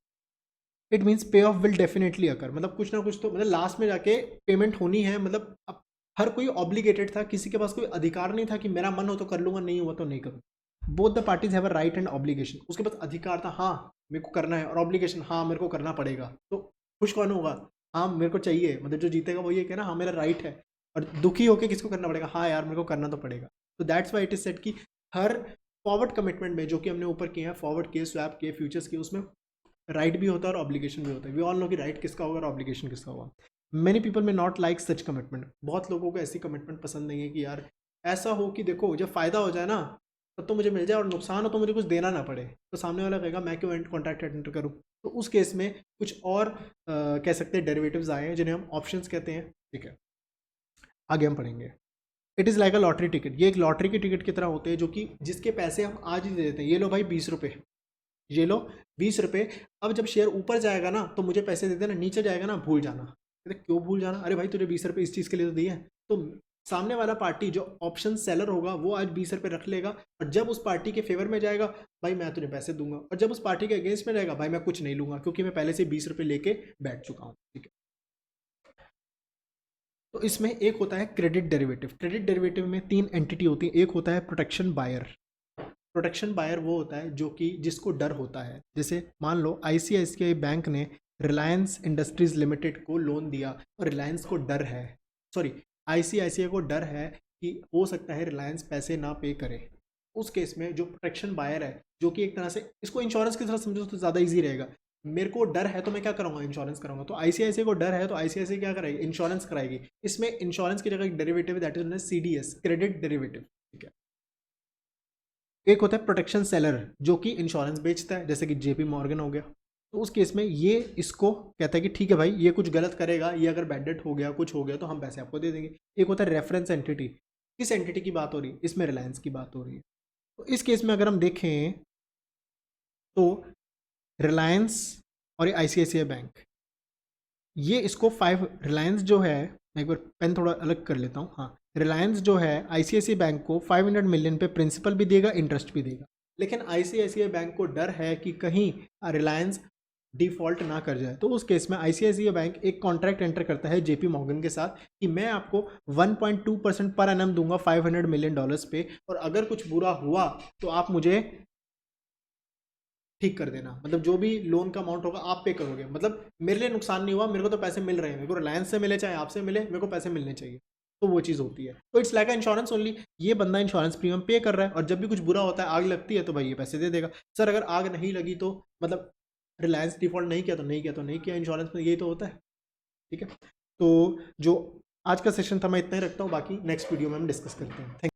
इट मीन्स पे ऑफ विल डेफिनेटली अकर, मतलब कुछ ना कुछ तो मतलब लास्ट में जाके पेमेंट होनी है। मतलब अब हर कोई ऑब्लिगेटेड था, किसी के पास कोई अधिकार नहीं था कि मेरा मन हो तो कर लूंगा, नहीं हुआ तो नहीं करूँगा। Both the parties have a right and obligation. उसके पास अधिकार था हाँ मेरे को करना है, और ऑब्लिगेशन हाँ मेरे को करना पड़ेगा। तो खुश कौन होगा? हाँ मेरे को चाहिए, मतलब जो जीतेगा वो ये कहना हाँ मेरा राइट है, और दुखी होकर किसको करना पड़ेगा? हाँ यार मेरे को करना तो पड़ेगा। तो that's why it is set कि हर फॉरवर्ड कमिटमेंट में जो कि हमने ऊपर किए हैं, फॉरवर्ड किए, स्वैप किए, फ्यूचर्स किए, उसमें राइट भी होता है और ऑब्लिगेशन भी होता है। वी ऑल नो कि राइट किसका होगा और ऑब्लिगेशन किसका होगा। मेनी पीपल में नॉट लाइक सच कमिटमेंट। बहुत लोगों को ऐसी कमिटमेंट पसंद नहीं है कि यार ऐसा हो कि देखो जब फ़ायदा हो जाए ना तब तो मुझे मिल जाए, और नुकसान हो तो मुझे कुछ देना ना पड़े। तो सामने वाला कहेगा मैं क्यों कॉन्ट्रैक्ट एंटर करूँ। तो उस केस में कुछ और कह सकते हैं डेरिवेटिव्स आए हैं जिन्हें हम ऑप्शंस कहते हैं। ठीक है, आगे हम पढ़ेंगे। It is like a lottery ticket. ये एक लॉटरी के टिकट की तरह होते हैं जो कि जिसके पैसे हम आज ही दे देते हैं। ये लो भाई 20 रुपये, ये लो 20 रुपये। अब जब शेयर ऊपर जाएगा ना तो मुझे पैसे दे देना, नीचे जाएगा ना भूल जाना। कहते क्यों भूल जाना? अरे भाई तुझे 20 रुपये इस चीज़ के लिए तो दिए हैं। तो सामने वाला पार्टी जो ऑप्शन सेलर होगा वो आज 20 रुपये रख लेगा, और जब उस पार्टी के फेवर में जाएगा भाई मैं तुझे पैसे दूंगा, और जब उस पार्टी के अगेंस्ट में जाएगा भाई मैं कुछ नहीं लूंगा क्योंकि मैं पहले से 20 रुपये लेके बैठ चुका हूँ। ठीक है, तो इसमें एक होता है क्रेडिट डेरिवेटिव। क्रेडिट डेरिवेटिव में तीन एंटिटी होती है। एक होता है प्रोटेक्शन बायर। प्रोटेक्शन बायर वो होता है जो कि जिसको डर होता है। जैसे मान लो आईसीआईसीआई बैंक ने रिलायंस इंडस्ट्रीज लिमिटेड को लोन दिया, और रिलायंस को डर है, सॉरी आईसीआईसीआई को डर है कि हो सकता है रिलायंस पैसे ना पे करे। उस केस में जो प्रोटेक्शन बायर है, जो कि एक तरह से इसको इंश्योरेंस की तरह समझो तो ज़्यादा ईजी रहेगा। मेरे को डर है तो मैं क्या करूँगा? इंश्योरेंस कराऊंगा। तो आईसीआईसीआई को डर है तो आईसीआईसीआई क्या कराएगी? इंश्योरेंस कराएगी। इसमें इंश्योरेंस की जगह एक derivative that is CDS, credit derivative. ठीक है, एक होता है प्रोटेक्शन सेलर जो कि इंश्योरेंस बेचता है, जैसे कि जेपी मॉर्गन हो गया। तो उस केस में ये इसको कहता है कि ठीक है भाई ये कुछ गलत करेगा, ये अगर बैड डेट हो गया कुछ हो गया तो हम पैसे आपको दे देंगे। एक होता है रेफरेंस एंटिटी। किस एंटिटी की बात हो रही है? इसमें रिलायंस की बात हो रही है। तो इस केस में अगर हम देखें तो रिलायंस और ये आईसीआईसीआई बैंक, ये इसको 5 रिलायंस जो है, मैं एक बार पेन थोड़ा अलग कर लेता हूँ। हाँ, रिलायंस जो है आईसीआईसीआई बैंक को 500 मिलियन पे प्रिंसिपल भी देगा, इंटरेस्ट भी देगा। लेकिन आईसीआईसीआई बैंक को डर है कि कहीं रिलायंस डिफॉल्ट ना कर जाए। तो उस केस में आईसीआईसीआई बैंक एक कॉन्ट्रैक्ट एंटर करता है जेपी मॉर्गन के साथ कि मैं आपको 1.2% पर एनम दूंगा $500 मिलियन पे, और अगर कुछ बुरा हुआ तो आप मुझे ठीक कर देना। मतलब जो भी लोन का अमाउंट होगा आप पे करोगे। मतलब मेरे लिए नुकसान नहीं हुआ, मेरे को तो पैसे मिल रहे हैं, मेरे को रिलायंस से मिले चाहे आपसे मिले, मेरे को पैसे मिलने चाहिए। तो वो चीज़ होती है। तो इट्स लाइक इंश्योरेंस ओनली। ये बंदा इंश्योरेंस प्रीमियम पे कर रहा है, और जब भी कुछ बुरा होता है, आग लगती है, तो भाई ये पैसे दे देगा। सर अगर आग नहीं लगी तो मतलब रिलायंस डिफॉल्ट नहीं किया तो नहीं किया तो नहीं किया, इंश्योरेंस में यही तो होता है। ठीक है, तो जो आज का सेशन था मैं इतना ही रखता हूँ, बाकी नेक्स्ट वीडियो में हम डिस्कस करते हैं। थैंक